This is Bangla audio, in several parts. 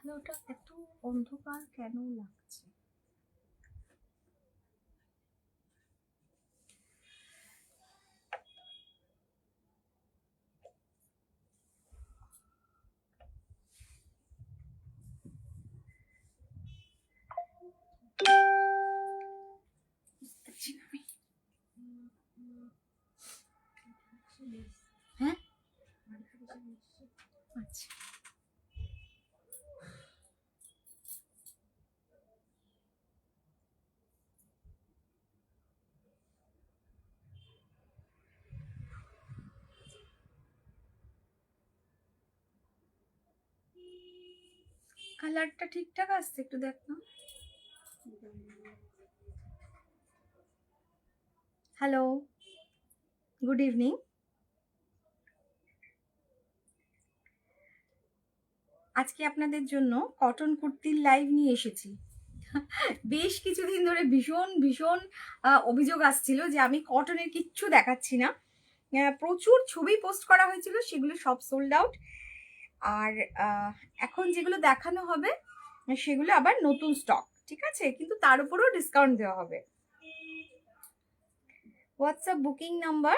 আলোটা এত অন্ধকার কেন লাগছে? হ্যাঁ, আচ্ছা। কালারটা ঠিকঠাক আসছে, একটু দেখ না। Hello, good evening. আজকে আপনাদের জন্য কটন কুর্তির লাইভ নিয়ে এসেছি। বেশ কিছুদিন ধরে ভীষণ ভীষণ অভিযোগ আসছিল যে আমি কটনের কিচ্ছু দেখাচ্ছি না। প্রচুর ছবি পোস্ট করা হয়েছিল, সেগুলো সব সোল্ড আউট। আর এখন যেগুলো দেখানো হবে সেগুলো আবার নতুন স্টক, ঠিক আছে? কিন্তু তার উপরেও ডিসকাউন্ট দেওয়া হবে। WhatsApp booking number,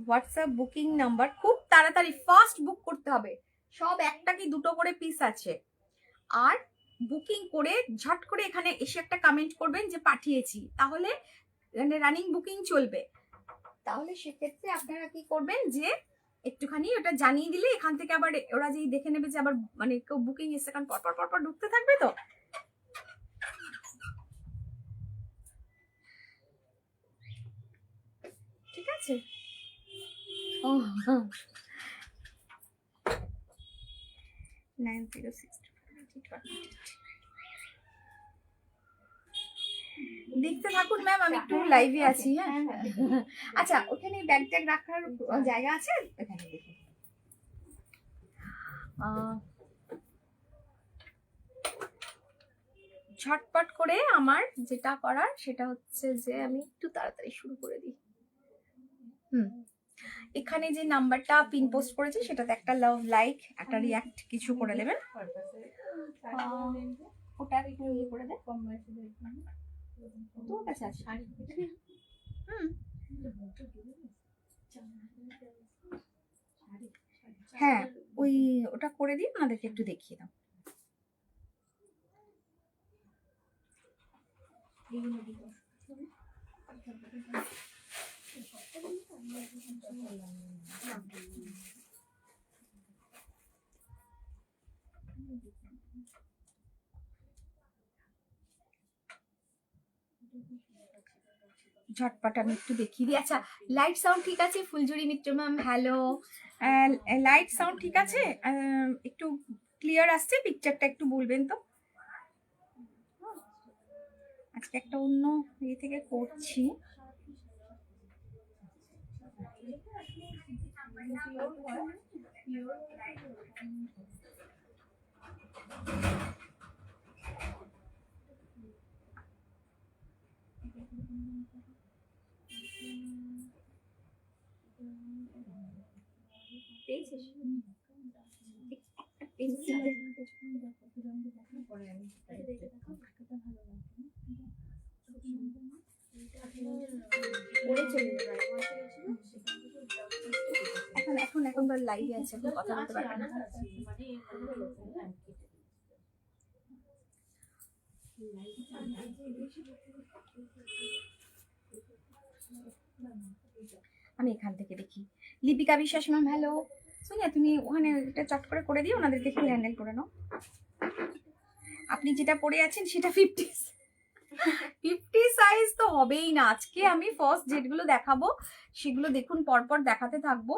WhatsApp booking number খুব তাড়াতাড়ি ফাস্ট বুক করতে হবে। সব একটা কি দুটো করে পিস আছে। আর বুকিং করে ঝট করে এখানে এসে একটা কমেন্ট করবেন যে পাঠিয়েছি, তাহলে রানিং বুকিং চলবে। তাহলে সেক্ষেত্রে আপনারা কি করবেন যে একটুখানি ওটা জানিয়ে দিলে এখান থেকে আবার ওরা যেই দেখে নেবে যে আবার মানে কেউ বুকিং এসে, কারণ পরপর পরপর ঢুকতে থাকবে তো। ঠিক আছে? ও 9062 দেখতে থাকুন ম্যাম, আমি একটু লাইভে আছি। হ্যাঁ, আচ্ছা, ওখানে ব্যাগ ট্যাগ রাখার জায়গা আছে এখানে, দেখুন। ঝটপট করে আমার যেটা করার সেটা হচ্ছে যে আমি একটু তাড়াতাড়ি শুরু করে দিই। এখানে যে নাম্বারটা পিন পোস্ট করেছি সেটাতে একটা লাভ, লাইক, একটা রিয়াক্ট কিছু করে দেবেন। ওটা একটু ইয়ে করে দেন। তোর কাছে আছে? হ্যাঁ, ওই ওটা করে দিন, আমাদেরকে একটু দেখিয়ে দাও। ঝটপট আমি একটু দেখিয়ে দিই। আচ্ছা, লাইট সাউন্ড ঠিক আছে? ফুলঝুরি মিত্র ম্যাম হ্যালো, লাইট সাউন্ড ঠিক আছে? একটু ক্লিয়ার আসছে? পিকচারটা একটু বলবেন তো। আজকে একটা অন্য ইয়ে থেকে করছি। এখন লাইভে আছে, এখন কথা বলতে পারবেন না। আমি এখান থেকে দেখি। লিপিকা বিশ্বাস ম্যাম হ্যালো। সোনিয়া, তুমি ওখানে এটা চট করে দিও, ওনাদেরকে একটু হ্যান্ডেল করে নাও। আপনি যেটা পরে আছেন সেটা 50 সাইজ তো হবেই না। আজকে আমি ফার্স্ট যেগুলো দেখাবো সেগুলো দেখুন, পরপর দেখাতে থাকবো।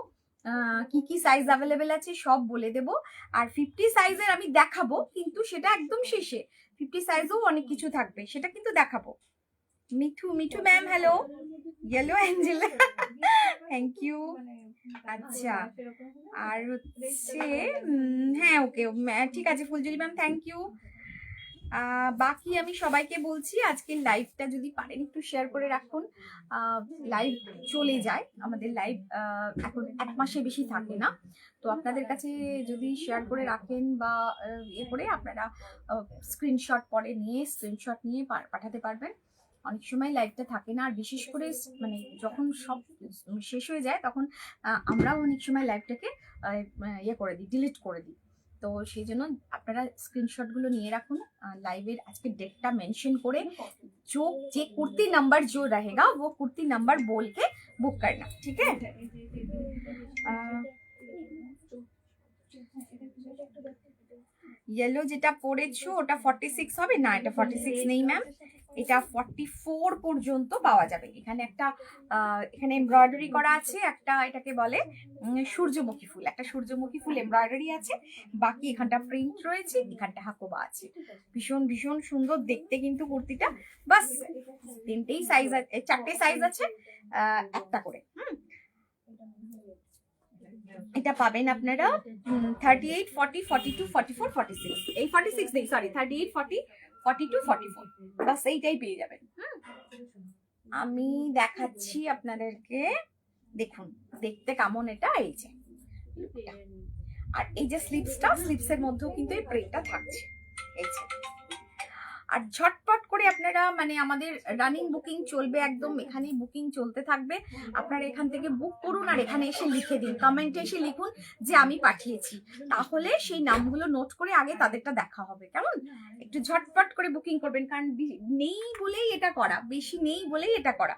কি কি সাইজ অ্যাভেলেবেল আছে সব বলে দেবো। আর 50 সাইজের আমি দেখাবো, কিন্তু সেটা একদম শেষে। 50 সাইজও অনেক কিছু থাকবে, সেটা কিন্তু দেখাবো। Mithu ma'am hello. Yellow Angela thank you. আচ্ছা, আর হচ্ছে হ্যাঁ ওকে ঠিক আছে। Phuljuri ma'am thank you. বাকি আমি সবাইকে বলছি আজকের লাইভটা যদি পারেন একটু শেয়ার করে রাখুন। লাইভ চলে যায়, আমাদের লাইভ এখন 1 মাসে বেশি থাকে না, তো আপনাদের কাছে যদি শেয়ার করে রাখেন বা ইয়ে করে আপনারা স্ক্রিনশট পরে নিয়ে স্ক্রিনশট নিয়ে পাঠাতে পারবেন। অনেক সময় লাইভটা থাকে না, আর বিশেষ করে মানে যখন সব শেষ হয়ে যায় তখন আমরাও অনেক সময় লাইভটাকে ইয়ে করে দিই, ডিলিট করে দিই। তো সেই জন্য আপনারা স্ক্রিনশটগুলো নিয়ে রাখুন। लाइव आज के डेट मेंशन करे जो जे कुर्ती नंबर जो रहेगा वो कुर्ती नंबर बोल के बुक करना, ठीक है। येलो जेटा পড়েছো ওটা 46 হবে না, এটা 46 নেই ম্যাম, এটা 44 পর্যন্ত পাওয়া যাবে। এখানে একটা এখানে এমব্রয়ডারি করা আছে, একটা এটাকে বলে সূর্যমুখী ফুল, একটা সূর্যমুখী ফুল এমব্রয়ডারি আছে, বাকি এখানটা প্রিন্ট রয়েছে, এখানটা হাকোবা আছে। ভীষণ ভীষণ সুন্দর দেখতে কিন্তু কুর্তিটা। বাস তিনটেই সাইজ আছে, চারটে সাইজ আছে, একটা করে। এটা পাবেন আপনারা 38, 40, 42, 44, 46, এই 46 নেই, সরি 38, 40, 42, 44, বাস এইটাই পেয়ে যাবেন। আমি দেখাচ্ছি আপনাদেরকে, দেখুন দেখতে কেমন এটা। এই যে আর এই যে স্লিপসটা, স্লিপসের মধ্যেও কিন্তু এই প্রিন্টটা থাকছে, এই যে। আর ঝটপট করে আপনারা মানে আমাদের রানিং বুকিং চলবে, একদম এখানে বুকিং চলতে থাকবে, আপনারা এখান থেকে বুক করুন আর এখানে এসে লিখে দিন, কমেন্টে এসে লিখুন যে আমি পাঠিয়েছি, তাহলে সেই নামগুলো নোট করে আগে তাদেরটা দেখা হবে, কেমন। একটু ঝটপট করে বুকিং করবেন, কারণ নেই বলেই এটা করা, বেশি নেই বলেই এটা করা।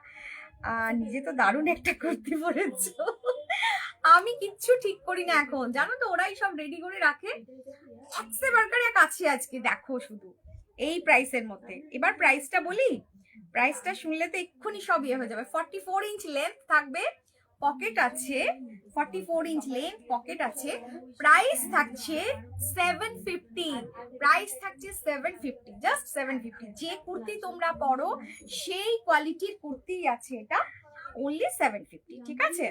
নিজে তো দারুণ একটা করতে পড়েছো, আমি কিচ্ছু ঠিক করি না এখন, জানো তো, ওরাই সব রেডি করে রাখে। একসে বার্কার এক আছে আজকে, দেখো শুধু এই প্রাইসের মধ্যে। এবার প্রাইসটা বলি, প্রাইসটা শুনলে তো এক্ষুনি সব ইয়ে হয়ে যাবে। 44 ইঞ্চ লেন্থ থাকবে, পকেট আছে, 44 ইঞ্চ লেন্থ, পকেট আছে, প্রাইস থাকছে 750, প্রাইস থাকছে 750, জাস্ট 750। যে কুর্তি তোমরা পরো সেই কোয়ালিটির কুর্তি আছে এটা, only 750, ঠিক আছে।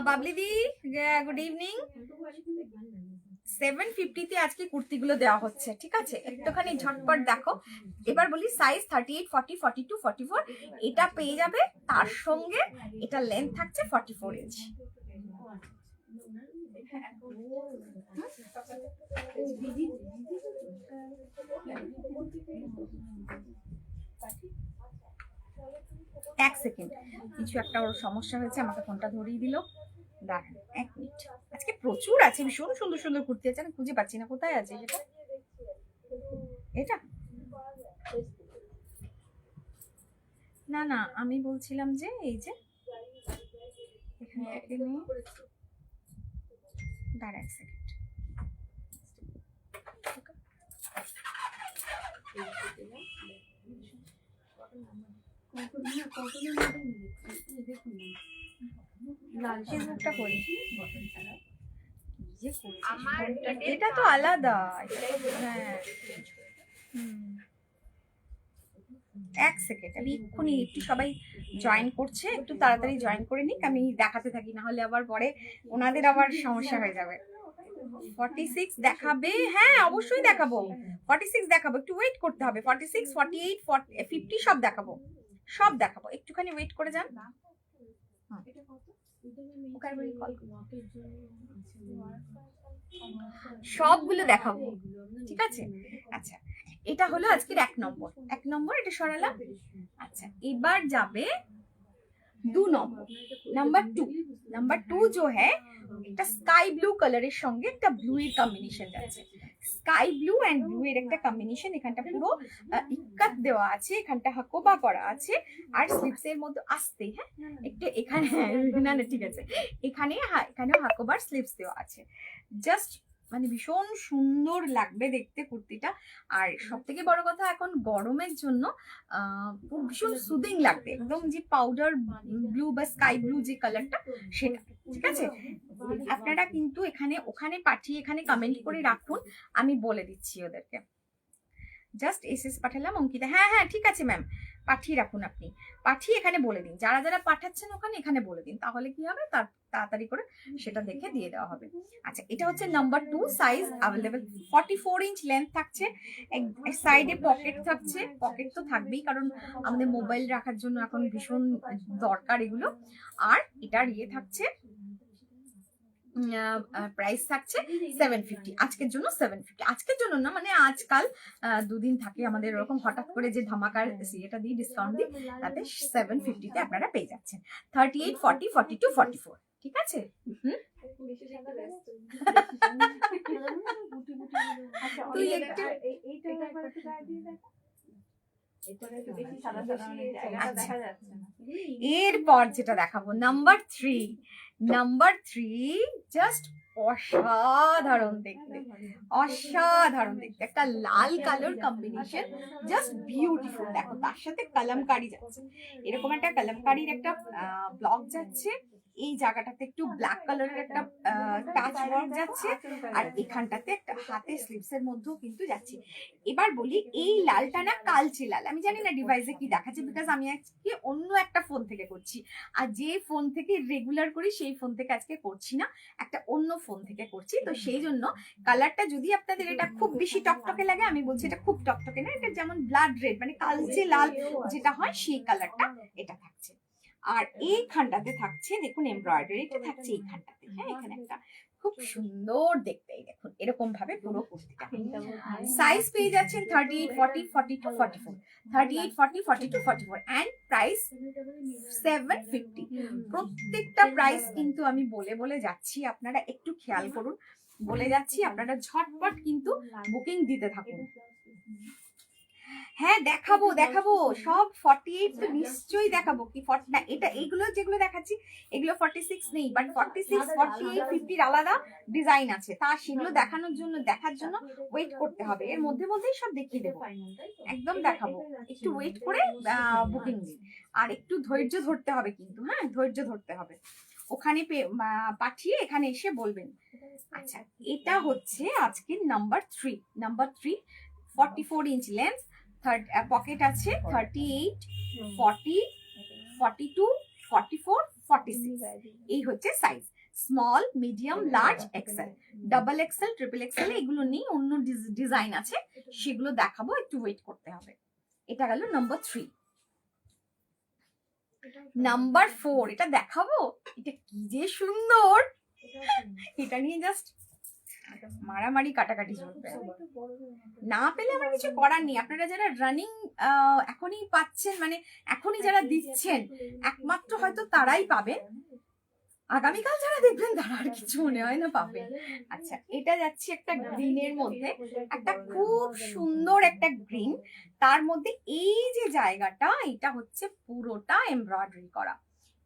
বাবলি দি গুড ইভিনিং। 750 তে আজকে কুর্তিগুলো দেওয়া হচ্ছে, ঠিক আছে, একটুখানি ঝটপট দেখো। এবার বলি সাইজ 38, 40, 42, 44 এটা পেয়ে যাবে, তার সঙ্গে এটা লেন্থ থাকছে 44 ইঞ্চ। এক সেকেন্ড, কিছু একটা ওর সমস্যা হয়েছে, আমাকে ফোনটা ধরিয়ে দিল, দাঁড়ান 1 মিনিট। আজকে প্রচুর আছে, ভীষণ সুন্দর সুন্দর কুর্তি আছে, আমি খুঁজে পাচ্ছি না কোথায় আছে এটা। এটা না না, আমি বলছিলাম যে এই যে এখান থেকে নিয়ে, দাঁড়া 1 সেকেন্ড। ফেসবুকটা করি, এটা তো আলাদা, হ্যাঁ। 1 সেকেন্ড, আমি এক্ষুনি একটু সবাই জয়েন করছে, একটু তাড়াতাড়ি জয়েন করে নিক, আমি দেখাতে থাকি, না হলে আবার পরে ওনাদের আবার সমস্যা হয়ে যাবে। 46 দেখাবে, হ্যাঁ অবশ্যই দেখাবো, 46 দেখাবো, একটু ওয়েট করতে হবে। 46, 48, 50 সব দেখাবো, সব দেখাবো, একটুখানি ওয়েট করে যান। সবগুলো দেখাবো, ঠিক আছে। আচ্ছা, এটা হলো আজকের 1 নম্বর, 1 নম্বর এটা সরালাম। আচ্ছা, এবার যাবে 2 নম্বর, नंबर 2 जो है একটা স্কাই ব্লু কালারের সঙ্গে একটা ব্লু এর কম্বিনেশন যাচ্ছে, স্কাই ব্লু এন্ড ব্লু এর একটা কম্বিনেশন। এখানটা পুরো ইক্কাত দেওয়া আছে, এখানটা হাকোবা করা আছে, আর স্লিপস এর মধ্যে আসতে, হ্যাঁ একটু এখানে, না না ঠিক আছে, এখানে এখানেও হাকোবার স্লিপস দেওয়া আছে। জাস্ট মানে ভীষণ সুন্দর লাগবে দেখতে কুর্তিটা। আর সব থেকে বড় কথা, এখন গরমের জন্য ভীষণ সুদিং লাগবে, একদম যে পাউডার ব্লু বা স্কাই ব্লু যে কালারটা সেটা, ঠিক আছে। আপনারা কিন্তু এখানে ওখানে পাঠিয়ে এখানে কমেন্ট করে রাখুন, আমি বলে দিচ্ছি ওদেরকে। জাস্ট এসএস পাঠালাম অঙ্কিতা। হ্যাঁ হ্যাঁ ঠিক আছে ম্যাম, পাঠিয়ে রাখুন আপনি, পাঠিয়ে এখানে বলে দিন, যারা যারা পাঠাচ্ছেন ওখানে এখানে বলে দিন, তাহলে কি হবে তার তাড়াতাড়ি করে সেটা দেখে দিয়ে দেওয়া হবে। আচ্ছা এটা হচ্ছে number 2, size available, 44 inch length থাকছে, সাইডে পকেট থাকছে, পকেট তো থাকবেই কারণ আমাদের মোবাইল রাখার জন্য এখন ভীষণ দরকার এগুলো। আর এটার ইয়ে থাকছে, প্রাইস থাকছে 750 আজকের জন্য, 750 আজকের জন্য না মানে আজকাল দুদিন থাকে আমাদের এরকম হঠাৎ করে যে ধামাকার এটা দিই ডিসকাউন্ট দিই, তাতে 750 তে আপনারা পেয়ে যাচ্ছেন। 38, 40, 42, 44 ঠিক আছে। তুই একটু এরপর যেটা দেখাবো নাম্বার 3 জাস্ট অসাধারণ দেখতে, অসাধারণ দেখতে, একটা লাল কালার কম্বিনেশন, জাস্ট বিউটিফুল। দেখো তার সাথে কলমকারি যাচ্ছে, এরকম একটা কলমকারির একটা ব্লক যাচ্ছে, এই জায়গাটাতে একটু ব্ল্যাক কালারের একটা টাচ ওয়ার্ক যাচ্ছে, আর এখানটাতে একটা হাতে স্লিভস এর মধ্যেও কিন্তু যাচ্ছে। এবার বলি এই লালটা না কালচে লাল, আমি জানি না ডিভাইসে কি দেখাচ্ছে, বিকজ আমি আজকে অন্য একটা ফোন থেকে করছি, আর যে ফোন থেকে রেগুলার করি সেই ফোন থেকে আজকে করছি না, একটা অন্য ফোন থেকে করছি, তো সেই জন্য কালারটা যদি আপনাদের এটা খুব বেশি টকটকে লাগে, আমি বলছি এটা খুব টকটকে না, এটা যেমন ব্লাড রেড মানে কালচে লাল যেটা হয় সেই কালারটা এটা থাকছে। আর এইখানটাতে থাকছে দেখুন এমব্রয়ডারিটা থাকছে এইখানটাতে, হ্যাঁ এখানে একটা খুব সুন্দর দেখতে, দেখুন এরকম ভাবে পুরো কুর্তিটা। সাইজ পেয়ে যাচ্ছেন 38, 40, 42, 44, 38, 40, 42, 44 এন্ড প্রাইস 750। প্রত্যেকটা প্রাইস কিন্তু আমি বলে বলে যাচ্ছি, আপনারা একটু খেয়াল করুন, বলে যাচ্ছি, আপনারা ঝটপট কিন্তু বুকিং দিতে থাকুন। হ্যাঁ দেখাবো দেখাবো সব 48 তো নিশ্চয়ই দেখাবো, কি না এটা এইগুলো যেগুলো দেখাচ্ছি এগুলো 46 নেই, বাট 46, 48, 50 আলাদা ডিজাইন আছে, তা সেগুলো দেখানোর জন্য দেখার জন্য ওয়েট করতে হবে, এর মধ্যে মধ্যেই সব দেখিয়ে দেবো, একদম দেখাবো, একটু ওয়েট করে বুকিং দিন, আর একটু ধৈর্য ধরতে হবে কিন্তু, হ্যাঁ ধৈর্য ধরতে হবে, ওখানে পাঠিয়ে এখানে এসে বলবেন। আচ্ছা এটা হচ্ছে আজকে নাম্বার 3, 44 ইঞ্চ লেন্থ, পকেট আছে 38, 40, 42, 44, 46, এই হচ্ছে size, small, medium, large, XL, double XL, triple XL এগুলো নেই, অন্য ডিজাইন আছে সেগুলো দেখাবো, একটু ওয়েট করতে হবে। এটা গেল নাম্বার 3। নাম্বার 4 এটা দেখাবো, এটা কি যে সুন্দর, এটা নিয়ে জাস্ট মারামারি কাটাকাটি চলবে, না পেলে আমার কিছু করার নেই, আপনারা যারা রানিং এখনই পাচ্ছেন মানে এখনই যারা দিচ্ছেন একমাত্র হয়তো তারাই পাবেন, আগামীকাল যারা দেখবেন তারা আর কিছু মনে হয় না পাবেন। আচ্ছা এটা যাচ্ছে একটা গ্রিনের মধ্যে, একটা খুব সুন্দর একটা গ্রিন, তার মধ্যে এই যে জায়গাটা এটা হচ্ছে পুরোটা এমব্রয়ডারি করা,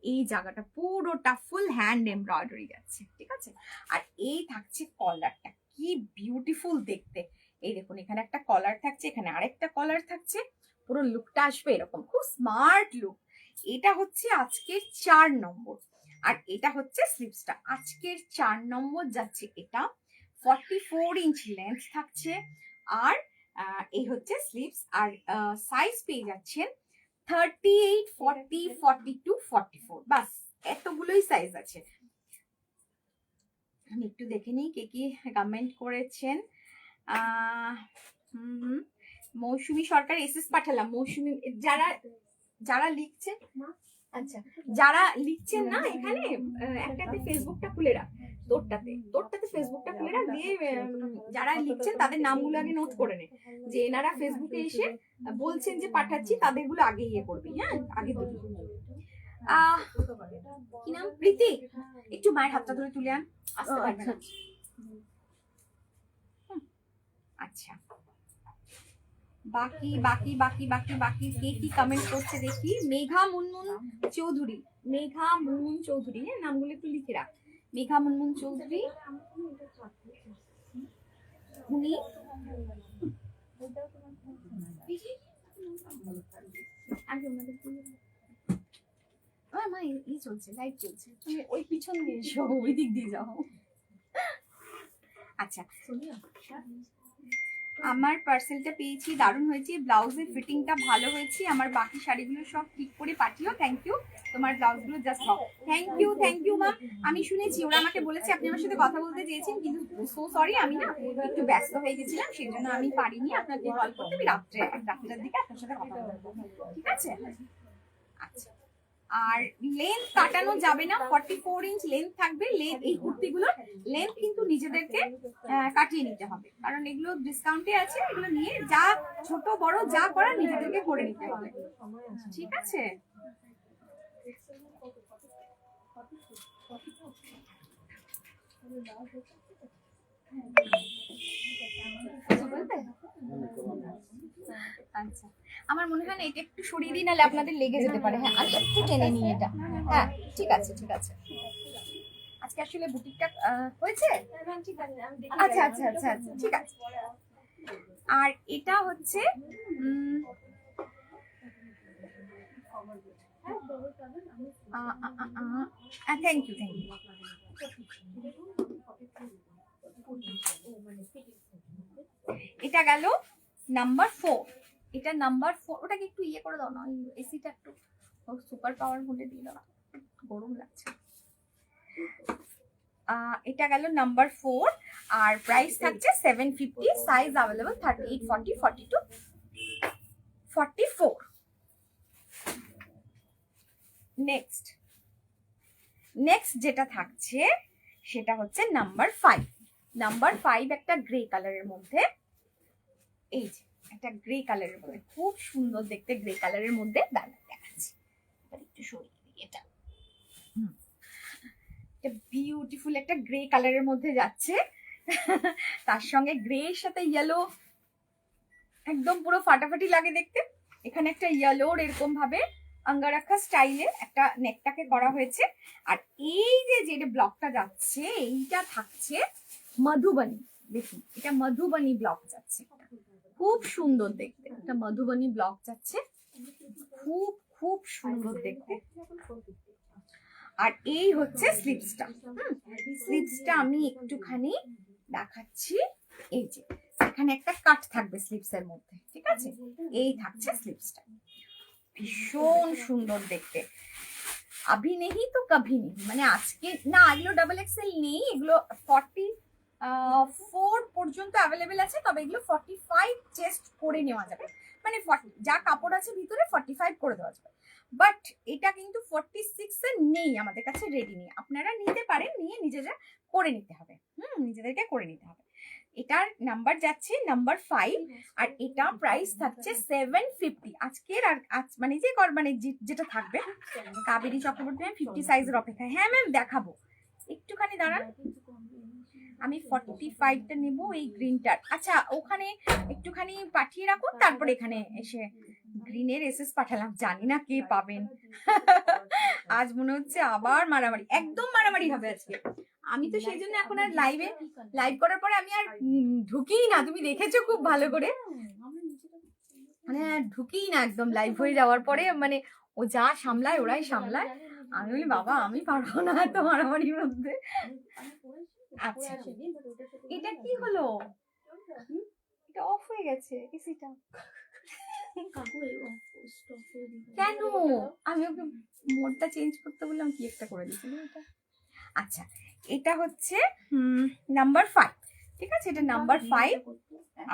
এই জায়গাটা পুরোটা ফুল হ্যান্ড এমব্রয়ডারি যাচ্ছে, ঠিক আছে। আর এই থাকছে কলারটা, কি বিউটিফুল দেখতে, এই দেখুন এখানে একটা কলার থাকছে, এখানে আরেকটা কলার থাকছে, পুরো লুকটা আসবে এরকম, খুব স্মার্ট লুক। এটা হচ্ছে আজকের 4 নম্বর, আর এটা হচ্ছে স্লিভসটা, আজকের 4 নম্বর যাচ্ছে এটা, 44 ইঞ্চ লেন্থ থাকছে, আর এই হচ্ছে স্লিভস, আর সাইজ পেয়ে যাচ্ছেন 38, 40, 42, 44, বাস এতগুলোই সাইজ আছে। আমি একটু দেখে নিই কে কি কমেন্ট করেছেন। মৌসুমী সরকার এসএস পাঠালাম, মৌসুমী যারা যারা লিখছেন, আচ্ছা যারা লিখছেন না এখানে একটাতে ফেসবুকটা খুলে রাখ, তোরটাতে ফেসবুকটা খুলে রাখ, দিয়ে যারা লিখছেন তাদের নামগুলো আগে নোট করে নে, যে এনারা ফেসবুকে এসে বলছেন যে পাঠাচ্ছি তাদেরগুলো আগে ইয়ে করবি, হ্যাঁ আগে দিবি। কি নাম? প্রীতি, একটু মায়ের হাতটা ধরে তুলে আন, আসতে পারবে না। আচ্ছা বাকি বাকি বাকি বাকি বাকি কে কি কমেন্ট করছে দেখি। মেঘা মুনমুন চৌধুরী, মেঘা মুনমুন চৌধুরী, হ্যাঁ নামগুলো একটু লিখে রাখ, মেঘা মুনমুন চৌধুরী, উনি মা ই চলছে, লাইট চলছে, তুমি ওই পিছন দিয়ে এসো, ওই দিক দিয়ে যাও। আচ্ছা আমার পার্সেলটা পেয়েছি, দারুণ হয়েছে, ব্লাউজের ফিটিংটা ভালো হয়েছে। আমার বাকি শাড়িগুলো সব ঠিক করে পাঠিও। থ্যাংক ইউ, তোমার ব্লাউজগুলো জাস্ট থ্যাংক ইউ ম্যাম। আমি শুনেছি, ওরা আমাকে বলেছে আপনি আমার সাথে কথা বলতে চেয়েছেন, কিন্তু সো সরি, আমি না একটু ব্যস্ত হয়ে গেছিলাম, সেই জন্য আমি পারিনি আপনাকে কল করতে। আমি রাত্রের দিকে আপনার সাথে কথা বলবো, ঠিক আছে? আচ্ছা, আর লেন্থ কাটানো যাবে না, 44 ইঞ্চ লেন্থ থাকবে। এই কুর্তিগুলোর লেন্থ কিন্তু নিজেদেরকে কাটিয়ে নিতে হবে, কারণ এগুলো ডিসকাউন্টে আছে। এগুলো নিয়ে যা ছোট বড় যা করার নিজেদেরকে করে নিতে হবে, ঠিক আছে? আচ্ছা, আমার মনে হয় না এটা একটু সরিয়ে দিই, নাহলে আপনাদের লেগে যেতে পারে। হ্যাঁ, আমি একটু টেনে নিই এটা। হ্যাঁ, ঠিক আছে ঠিক আছে। আজকে আসলে বুটিকটা হয়েছে। আচ্ছা আচ্ছা আচ্ছা আচ্ছা, ঠিক আছে। আর এটা হচ্ছে থ্যাংক ইউ। এটা গেল নাম্বার 4। এটা নাম্বার 4। ওটাকে একটু ইয়ে করে দাও না, এসিটা একটু সুপার পাওয়ার মোডে দিয়ে দাও, গরম লাগছে। এটা গেল নাম্বার 4, আর প্রাইস থাকছে 750। Size available 38, 40, 42, 44। নেক্সট যেটা থাকছে সেটা হচ্ছে নাম্বার 5। নাম্বার 5 একটা গ্রে কালারের মধ্যে, এই যে একটা গ্রে কালারের মধ্যে, খুব সুন্দর দেখতে গ্রে কালারের মধ্যে। দেখাচ্ছি, একটু সরিয়ে দিই এটা। বিউটিফুল একটা গ্রে কালারের মধ্যে যাচ্ছে, তার সঙ্গে গ্রে এর সাথে ইয়েলো, একদম পুরো ফাটাফাটি লাগে দেখতে। এখানে একটা ইয়েলোর এরকম ভাবে আঙ্গারাখা স্টাইলে একটা নেকটাকে করা হয়েছে। আর এই যে ব্লকটা যাচ্ছে, এইটা থাকছে মধুবনী। দেখুন, এটা মধুবনী ব্লক যাচ্ছে, খুব সুন্দর দেখতে। একটা মধুবনী ব্লক যাচ্ছে, খুব খুব সুন্দর দেখতে। আর এই হচ্ছে স্লিপসটা। স্লিপসটা আমি একটুখানি দেখাচ্ছি। এই যে এখানে একটা কাট থাকবে স্লিপসের মধ্যে, ঠিক আছে? এই থাকছে স্লিপসটা, ভীষণ সুন্দর দেখতে। আভি নেহি তো কভি নেহি, মানে আজকে না, এগুলো ডাবল এক্সেল নেই, এগুলো 44 পর্যন্ত অ্যাভেলেবেল আছে। তবে এগুলো 45 চেস্ট করে নেওয়া যাবে, মানে যা কাপড় আছে ভিতরে 45 করে দেওয়া যাবে। বাট এটা কিন্তু 46 এর নেই, আমাদের কাছে রেডি নেই। আপনারা নিতে পারেন, নিয়ে নিজেরা করে নিতে হবে। নিজেদেরকে করে নিতে হবে। এটার নাম্বার যাচ্ছে নাম্বার 5, আর এটা প্রাইস থাকছে 750 আজকের। আর মানে যেটা থাকবে কাবেরী চক্রবর্তী 50 সাইজের অপেক্ষায়। হ্যাঁ ম্যাম, দেখাবো, একটুখানি দাঁড়ান। আমি 45টা নেব, এই গ্রিনটার। আচ্ছা, ওখানে একটুখানি পাঠিয়ে রাখুন, তারপরে এখানে এসে গ্রিনের এসএস পাঠালাম, জানি না কে পাবেন। আজ মনে হচ্ছে আবার মারামারি, একদম মারামারি হবে আজকে। আমি তো সেই জন্য এখন আর লাইভ করার পরে আমি আর ঢুকিই না। তুমি দেখেছো খুব ভালো করে, মানে ঢুকিই না একদম লাইভ হয়ে যাওয়ার পরে। মানে ও যা সামলায়, ওরাই সামলায়। আমি বলি বাবা, আমি পারবো না এত মারামারির মধ্যে। আচ্ছা, এটা কি হলো? এটা অফ হয়ে গেছে এসিটা কেন? আমি ওকে মোডটা চেঞ্জ করতে বললাম, কি একটা করে দিয়েছিল এটা। আচ্ছা, এটা হচ্ছে নাম্বার 5, ঠিক আছে? এটা নাম্বার 5,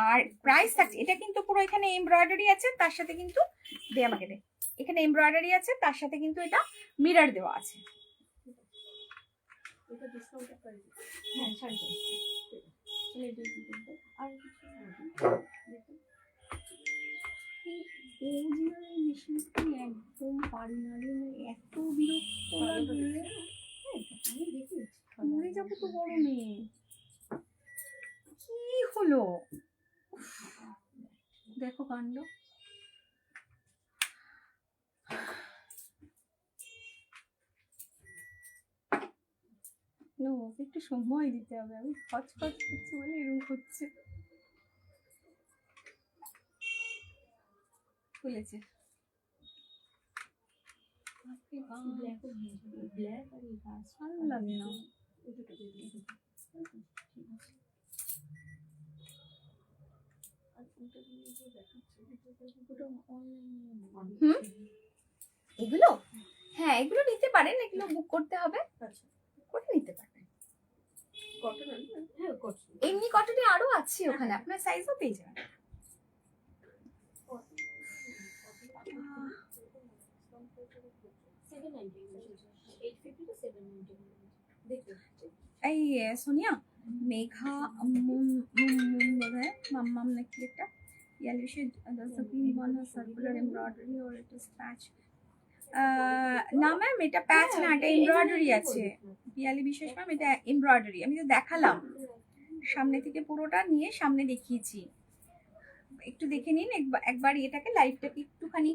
আর প্রাইস থাকছে, এটা কিন্তু পুরো এখানে এমব্রয়ডারি আছে, তার সাথে কিন্তু আমাকে দে, এখানে এমব্রয়ডারি আছে, তার সাথে কিন্তু এটা মিরর দেওয়া আছে। একদম পারি না, এত বিরক্ত লাগে, মরে যাবো তো গরমে। কি হলো দেখো কাণ্ড। ওকে একটু সময় দিতে হবে, আমি খচখচ করছি বলে এরকম হচ্ছে। খুলেছে, ভালো লাগে না। হুম, এগুলো হ্যাঁ এগুলো নিতে পারেন, এগুলো বুক করতে হবে, করে নিতে পারেন। এমনি কটনে আরো আছে ওখানে, আপনার সাইজও পেয়ে যাবেন। এই সোনিয়া, মেঘা বোধহয় মাম্মাম নাকি একটা ইয়ালিশে সার্কুলার এমব্রয়ডারি আর এটা প্যাচ। না ম্যাম এটা প্যাচ না, এটা এমব্রয়ডারি আছে। পিয়ালি বিশেষ ম্যাম এটা এমব্রয়ডারি, আমি তো দেখালাম সামনে থেকে পুরোটা নিয়ে সামনে দেখিয়েছি, একটু দেখে নিন একবার এটাকে লাইভটাকে একটুখানি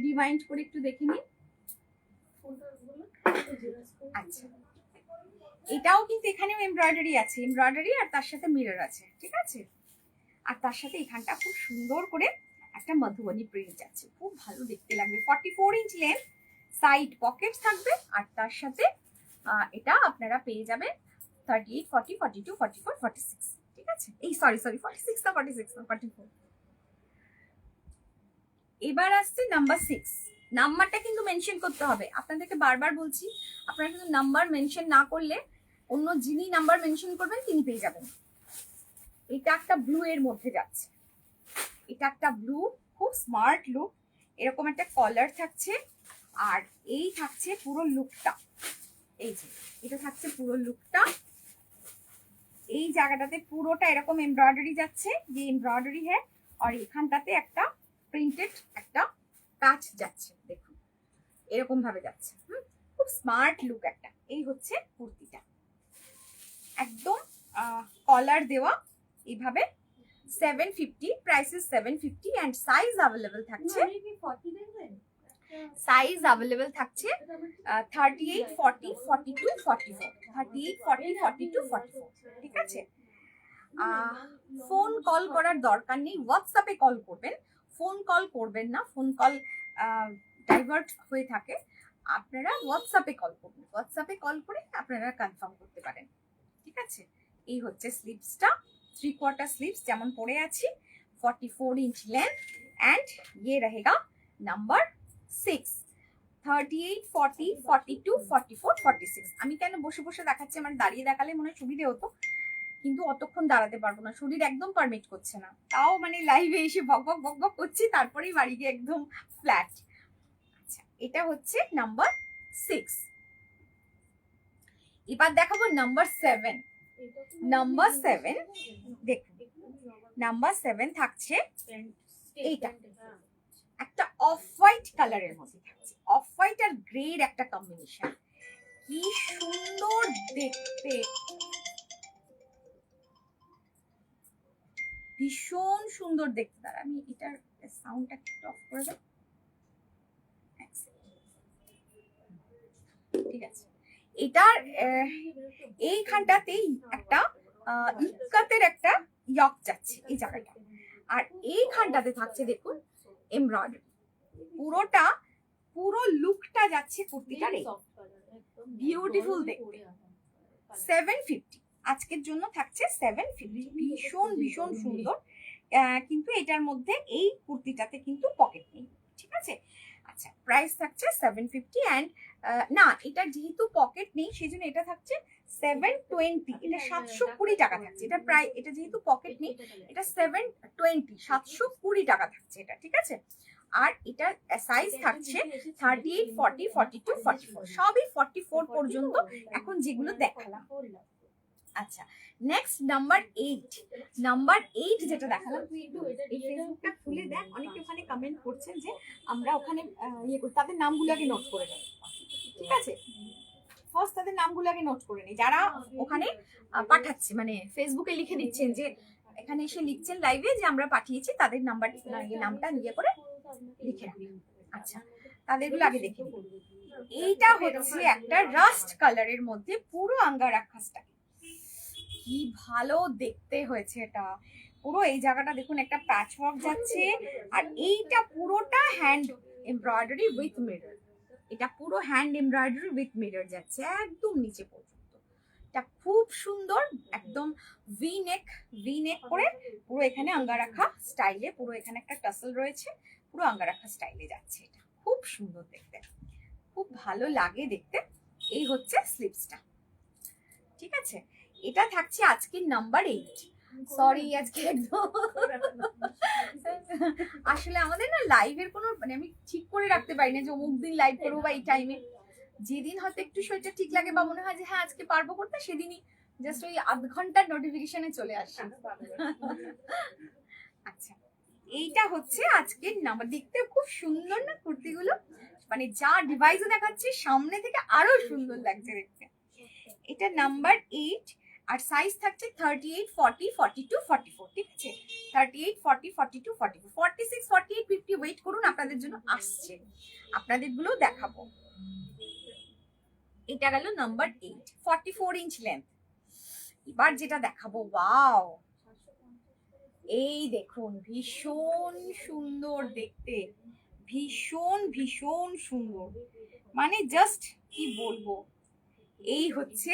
রিমাইন্ড করে একটু দেখে নিন। আচ্ছা, এটাও কিন্তু এখানেও এমব্রয়ডারি আছে, এমব্রয়ডারি আর তার সাথে মিরর আছে, ঠিক আছে। আর তার সাথে এখানটা খুব সুন্দর করে একটা মধুবনী প্রিন্ট আছে, খুব ভালো দেখতে লাগবে। 44 ইঞ্চ লেন্থ, সাইড পকেট থাকবে, আর তার সাথে এটা আপনারা পেয়ে যাবেন 38, 40, 42, 44, 46, ঠিক আছে। এই সরি 46 না 46 না 44। এবার আসছে নাম্বার 6। নাম্বারটা কিন্তু মেনশন করতে হবে, আপনাদেরকে বারবার বলছি, আপনারা কিন্তু নাম্বার মেনশন না করলে অন্য যিনি নাম্বার মেনশন করবেন তিনি পেয়ে যাবেন। এটা একটা ব্লু এর মধ্যে যাচ্ছে, এটা একটা ব্লু, খুব স্মার্ট লুক, এরকম একটা কলার থাকছে, আর এই থাকছে পুরো লুকটা, এই যে এটা থাকছে পুরো লুকটা। এই জায়গাটাতে পুরোটা এরকম এমব্রয়ডারি যাচ্ছে, যে এমব্রয়ডারি হ্যাঁ, আর এখানটাতে একটা প্রিন্টেড একটা প্যাচ যাচ্ছে, দেখুন এরকম ভাবে যাচ্ছে। খুব স্মার্ট লুক একটা। এই হচ্ছে কুর্তিটা, একদম কলার দেওয়া এইভাবে। 750, প্রাইসেস 750 এন্ড সাইজ अवेलेबल থাকছে, সাইজ अवेलेबल থাকছে 38, 40, 42, 44, 38, 40, 42, 44, ঠিক আছে। ফোন কল করার দরকার নেই, হোয়াটসঅ্যাপে কল করবেন, ফোন কল করবেন না, ফোন কল ডাইভার্ট হয়ে থাকে, আপনারা হোয়াটসঅ্যাপে কল করবেন, হোয়াটসঅ্যাপে কল করে আপনারা কনফার্ম করতে পারেন, ঠিক আছে। এই হচ্ছে স্লিভসটা, 3/4 স্লিভস যেমন পরে আছি, 44 इंच लेंथ एंड ये रहेगा नंबर 6। 38, 40, 42, 44, 46। আমি কেন বসে বসে দেখাচ্ছি, আমার দাঁড়িয়ে দেখালে মনে হয় সুবিধে হতো, কিন্তু অতক্ষণ দাঁড়াতে পারবো না, শরীর একদম পারমিট করছে না, তাও মানে লাইভে এসে বকবক বকবক করছি, তারপরেই বাড়ি গিয়ে একদম ফ্ল্যাট। আচ্ছা, এটা হচ্ছে নাম্বার 6। এবার দেখাবো নাম্বার 7। নাম্বার 7 দেখুন, নাম্বার 7 থাকছে এইটা, একটা অফ হোয়াইট কালারের মধ্যে থাকছে, অফ হোয়াইট আর গ্রের একটা কম্বিনেশন, কি সুন্দর দেখতে, ভীষণ সুন্দর দেখতে। দাঁড়া আমি এটার সাউন্ডটা একটু অফ করে দেব, ঠিক আছে। এটার এইখানটাতেই একটা ইক্কাতের একটা ইয়ক যাচ্ছে এই জায়গাটা, আর এইখানটাতে থাকছে দেখুন এমব্রয়ডারি, পুরোটা পুরো লুকটা যাচ্ছে কুর্তিটার, বিউটিফুল দেখতে। 750 আজকের জন্য থাকছে 750, ভীষণ ভীষণ সুন্দর। কিন্তু এটার মধ্যে এই কুর্তিটাতে কিন্তু পকেট নেই, ঠিক আছে। আচ্ছা, প্রাইস থাকছে 750 এন্ড না, এটা যেহেতু পকেট নেই সেজন্য এটা থাকছে 720, এটা 720 টাকা থাকছে, এটা প্রায়, এটা যেহেতু পকেট নেই এটা 720, 720 টাকা থাকছে এটা, ঠিক আছে। আর এটা সাইজ থাকছে 38, 40, 42, 44, সবই 44 পর্যন্ত এখন যেগুলো দেখালাম। আচ্ছা, নেক্সট নাম্বার 8। নাম্বার 8 যেটা দেখালাম, তুই একটু এই ফেসবুকটা খুলে দেখ, অনেকে ওখানে কমেন্ট করছেন যে আমরা ওখানে ইয়ে করি, তাদের নামগুলো আগে নোট করে নেব, ঠিক আছে। ফার্স্ট তাদের নামগুলো আগে নোট করে নিই, যারা ওখানে পাঠাচ্ছে, মানে ফেসবুকে লিখে দিচ্ছেন যে এখানে এসে লিখছেন লাইভে যে আমরা পাঠিয়েছি, তাদের নাম্বার নামটা নিয়ে করে লিখে রাখবেন। আচ্ছা, তাদেরগুলো আগে দেখে নিই। এইটা হচ্ছে একটা রাস্ট কালারের মধ্যে পুরো আঙ্গারা খাসটা, কি ভালো দেখতে হয়েছে এটা, পুরো এই জায়গাটা দেখুন একটা প্যাচ ওয়ার্ক যাচ্ছে, আর এইটা পুরোটা হ্যান্ড এমব্রয়ডারি উইথ মিরর, এটা পুরো হ্যান্ড এমব্রয়ডারি উইথ মিরর যাচ্ছে একদম নিচে পর্যন্ত, এটা খুব সুন্দর, একদম ভি নেক করে পুরো এখানে আঙ্গারাখা স্টাইলে, পুরো এখানে একটা টাসেল রয়েছে, পুরো আঙ্গারাখা স্টাইলে যাচ্ছে। এটা খুব সুন্দর দেখতে, খুব ভালো লাগে দেখতে। এই হচ্ছে স্লিভসটা, ঠিক আছে। এটা থাকছে আজকের নাম্বার 8। সরি আজকে একদম আসলে আমাদের না লাইভের কোনো মানে আমি ঠিক করে রাখতে পারি না যে অমুক দিন লাইভ করবো বা এই টাইমে। যেদিন হয়তো একটু শরীরটা ঠিক লাগে বা মনে হয় যে হ্যাঁ আজকে পারবো করতে, সেদিনই জাস্ট ওই আধ ঘন্টার নোটিফিকেশনে চলে আসে। আচ্ছা, এইটা হচ্ছে আজকের নাম্বার। দেখতে খুব সুন্দর না কুর্তিগুলো, মানে যা ডিভাইসে দেখাচ্ছে সামনে থেকে আরো সুন্দর লাগছে দেখতে। এটা নাম্বার 8 আর সাইজ থাকছে 38, 40, 42, 44, ঠিক আছে। 38, 40, 42, 44, 46, 48, 50 ওয়েট করুন, আপনাদের জন্য আসছে, আপনাদের গুলো দেখাবো। এটা গেল নাম্বার 8, 44 ইঞ্চ লেন্থ। এবার যেটা দেখাবো, ওয়াও, এই দেখুন, ভীষণ সুন্দর দেখতে, ভীষণ ভীষণ সুন্দর, মানে জাস্ট কি বলবো। এই হচ্ছে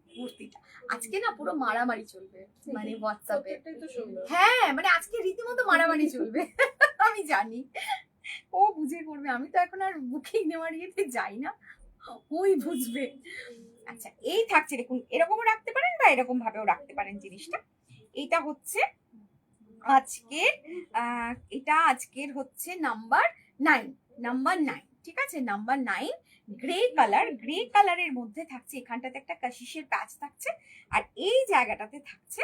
কুর্তিটা। আজকে না পুরো মারামারি চলবে, মানে হোয়াটসঅ্যাপে। হ্যাঁ, মানে আজকে রীতিমতো মারামারি চলবে আমি জানি, ও বুঝে করবে। আমি তো এখন আর বুকিং নেওয়ার ইয়েতে যাই না, ওই বুঝবে। আচ্ছা, এই থাকছে দেখুন, এরকমও রাখতে পারেন বা এরকম ভাবেও রাখতে পারেন জিনিসটা। এটা হচ্ছে আজকের এটা আজকের হচ্ছে নাম্বার 9, ঠিক আছে। নাম্বার 9, গ্রে কালার, গ্রে কালারের মধ্যে থাকছে এখানটাতে একটা কাশিসের প্যাচ থাকছে, আর এই জায়গাটাতে থাকছে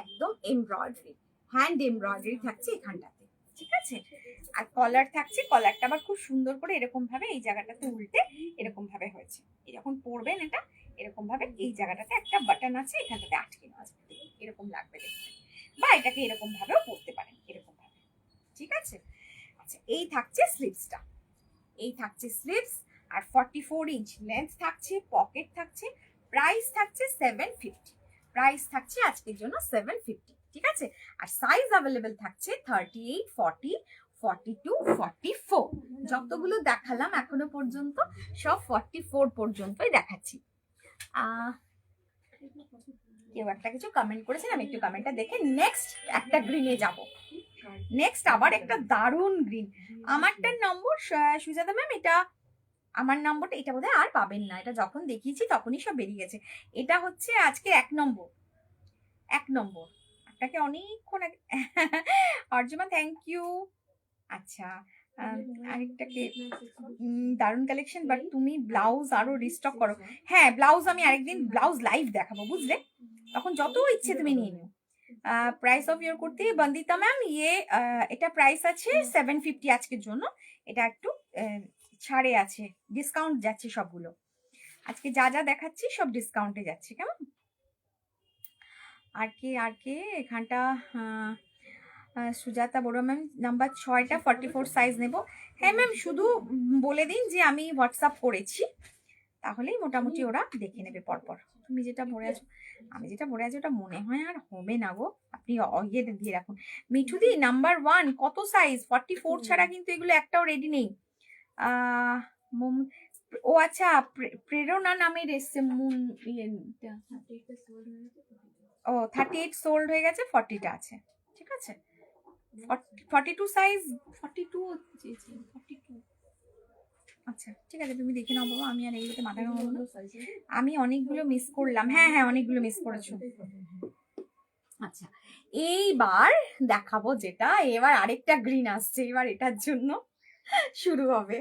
একদম এমব্রয়ডারি, হ্যান্ড এমব্রয়ডারি থাকছে এখানটাতে, ঠিক আছে। আর কলার থাকছে, কলারটা আবার খুব সুন্দর করে এরকম ভাবে এই জায়গাটাতে উল্টে এরকম ভাবে হয়েছে। যখন পরবেন এটা এরকম ভাবে এই জায়গাটাতে একটা বাটন আছে, এখানটাতে আটকে নেওয়া যাবে, এরকম লাগবে দেখতে। বা এটাকে এরকম ভাবেও পরতে পারেন, এরকম ভাবে, ঠিক আছে। আচ্ছা, এই থাকছে স্লিভসটা, এই থাকছে স্লিভস, আর 44 ইঞ্চ লেন্থ থাকছে, পকেট থাকছে, প্রাইস থাকছে 750, প্রাইস থাকছে আজকের জন্য 750, ঠিক আছে। আর সাইজ অ্যাভেলেবেল থাকছে 38, 40, 42, 44। যতগুলো দেখালাম এখনো পর্যন্ত সব 44 পর্যন্তই দেখাচ্ছি। কেউ একটা কিছু কমেন্ট করেছেন, আমি একটু কমেন্টটা দেখে নেক্সট একটা গ্রিনে যাব। নেক্সট আবার একটা দারুণ গ্রিন। আমারটার নম্বর সুজাতা ম্যাম, এটা আমার নম্বরটা, এটা বোধহয় আর পাবেন না, এটা যখন দেখিয়েছি তখনই সব বেরিয়ে গেছে। এটা হচ্ছে আজকে 1 নম্বর, 1 নম্বর। আপনাকে অনেকক্ষণ অর্জমা, থ্যাংক ইউ। আচ্ছা, আরেকটাকে দারুণ কালেকশন, বাট তুমি ব্লাউজ আরো রিস্টক করো। হ্যাঁ, ব্লাউজ আমি আরেকদিন ব্লাউজ লাইভ দেখাবো, বুঝলে, তখন যত ইচ্ছে তুমি নিয়ে নিও। Price of your kurti Bandita ma'am, এটা প্রাইস আছে 750 আজকের জন্য। এটা একটু ছাড়ে আছে, ডিসকাউন্ট যাচ্ছে সবগুলো, আজকে যা যা দেখাচ্ছি সব ডিসকাউন্টে যাচ্ছে, কেমন। আর কে এখানটা সুজাতা বড় ম্যাম, নাম্বার 6টা 44 সাইজ নেব। হ্যাঁ ম্যাম, শুধু বলে দিন যে আমি হোয়াটসঅ্যাপ করেছি, তাহলেই মোটামুটি ওরা দেখে নেবে পরপর। তুমি যেটা ভরে আছো, আমি যেটা ভরে আছি ওটা মনে হয় আর হবে না গো, আপনি ইয়ে দিয়ে রাখুন। মিঠুদি নাম্বার 1 কত সাইজ? 44 ছাড়া কিন্তু এগুলো একটাও রেডি নেই। ও আচ্ছা, প্রেরণা নামের এসছে ও 38 সোল্ড হয়ে গেছে, 40টা আছে, ঠিক আছে। 42 সাইজ, 42 আচ্ছা ঠিক আছে, তুমি দেখে নাও বাবা, আমি আর এইগুলোতে মাথা ঘামাবো না। আমি অনেকগুলো মিস করলাম, হ্যাঁ অনেকগুলো মিস করেছো। আচ্ছা, এইবার দেখাবো যেটা, এবার আরেকটা গ্রিন আসছে, এবার এটার জন্য শুরু হবে।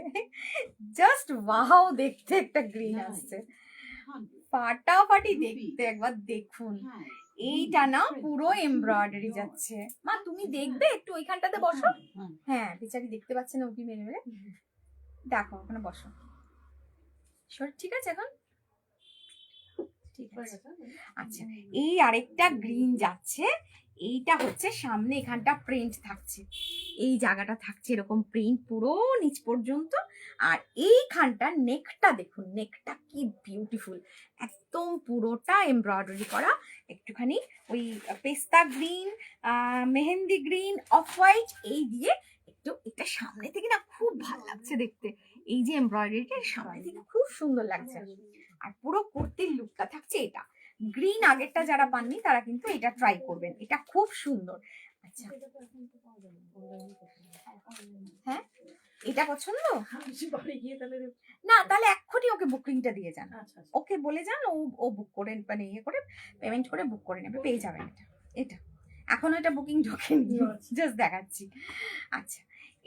জাস্ট ওয়াও, দেখতে একটা গ্রিন আসছে, ফাটাফাটি দেখতে, একবার দেখুন। এইটা না পুরো এমব্রয়ডারি যাচ্ছে। মা তুমি দেখবে একটু ওইখানটাতে বসো, হ্যাঁ বেচারি দেখতে পাচ্ছে না, উকি মেরে মেরে দেখো, ওখানে বসো, ঠিক আছে এখন, ঠিক আছে। আচ্ছা, এই আরেকটা গ্রিন যাচ্ছে, এইটা হচ্ছে সামনে এখানটা প্রিন্ট থাকছে, এই জায়গাটা থাকছে এরকম প্রিন্ট পুরো নিচ পর্যন্ত, আর এইখানটা নেকটা দেখুন, নেকটা কি বিউটিফুল, একদম পুরোটা এমব্রয়ডারি করা, একটুখানি ওই পেস্তা green, mehndi green, off white, এই দিয়ে একটু, এটা সামনে থেকে না খুব ভালো লাগছে দেখতে, এই যে এমব্রয়ডারিটা সামনে থেকে খুব সুন্দর লাগছে। আর পুরো কুর্তির লুকটা থাকছে এটা, গ্রিন আগেরটা যারা পাননি তারা কিন্তু এটা ট্রাই করবেন, এটা খুব সুন্দর। আচ্ছা হ্যাঁ এটা পছন্দ না, তাহলে এক্ষুনি ওকে বুকিংটা দিয়ে যান, ওকে বলে যান, ও বুক করে মানে ইয়ে করে পেমেন্ট করে বুক করে নেবে, পেয়ে যাবেন এটা। এটা এখনো এটা বুকিং ঢোকেনি, জাস্ট দেখাচ্ছি। আচ্ছা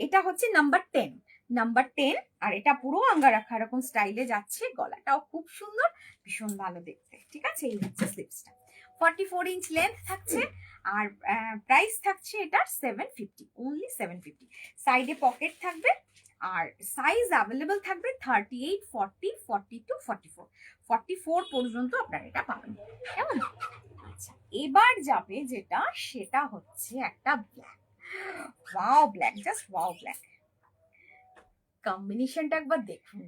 এটা হচ্ছে নাম্বার 10, নাম্বার 10, আর এটা পুরো আঙ্গারাখা এরকম স্টাইলে যাচ্ছে, গলাটাও খুব সুন্দর, ভীষণ ভালো দেখতে। ঠিক আছে, এই হচ্ছে স্লিপসটা, 44 ইঞ্চ লেন্থ থাকছে, আর প্রাইস থাকছে এটার 750, অনলি 750। সাইডে পকেট থাকবে, আর সাইজ অ্যাভেলেবল থাকবে 38, 40, 42, 44, 44 পর্যন্ত আপনারা এটা পাবেন, কেমন? আচ্ছা এবার যাবে যেটা, সেটা হচ্ছে একটা black, wow black, just wow black, কম্বিনেশনটা একবার দেখুন,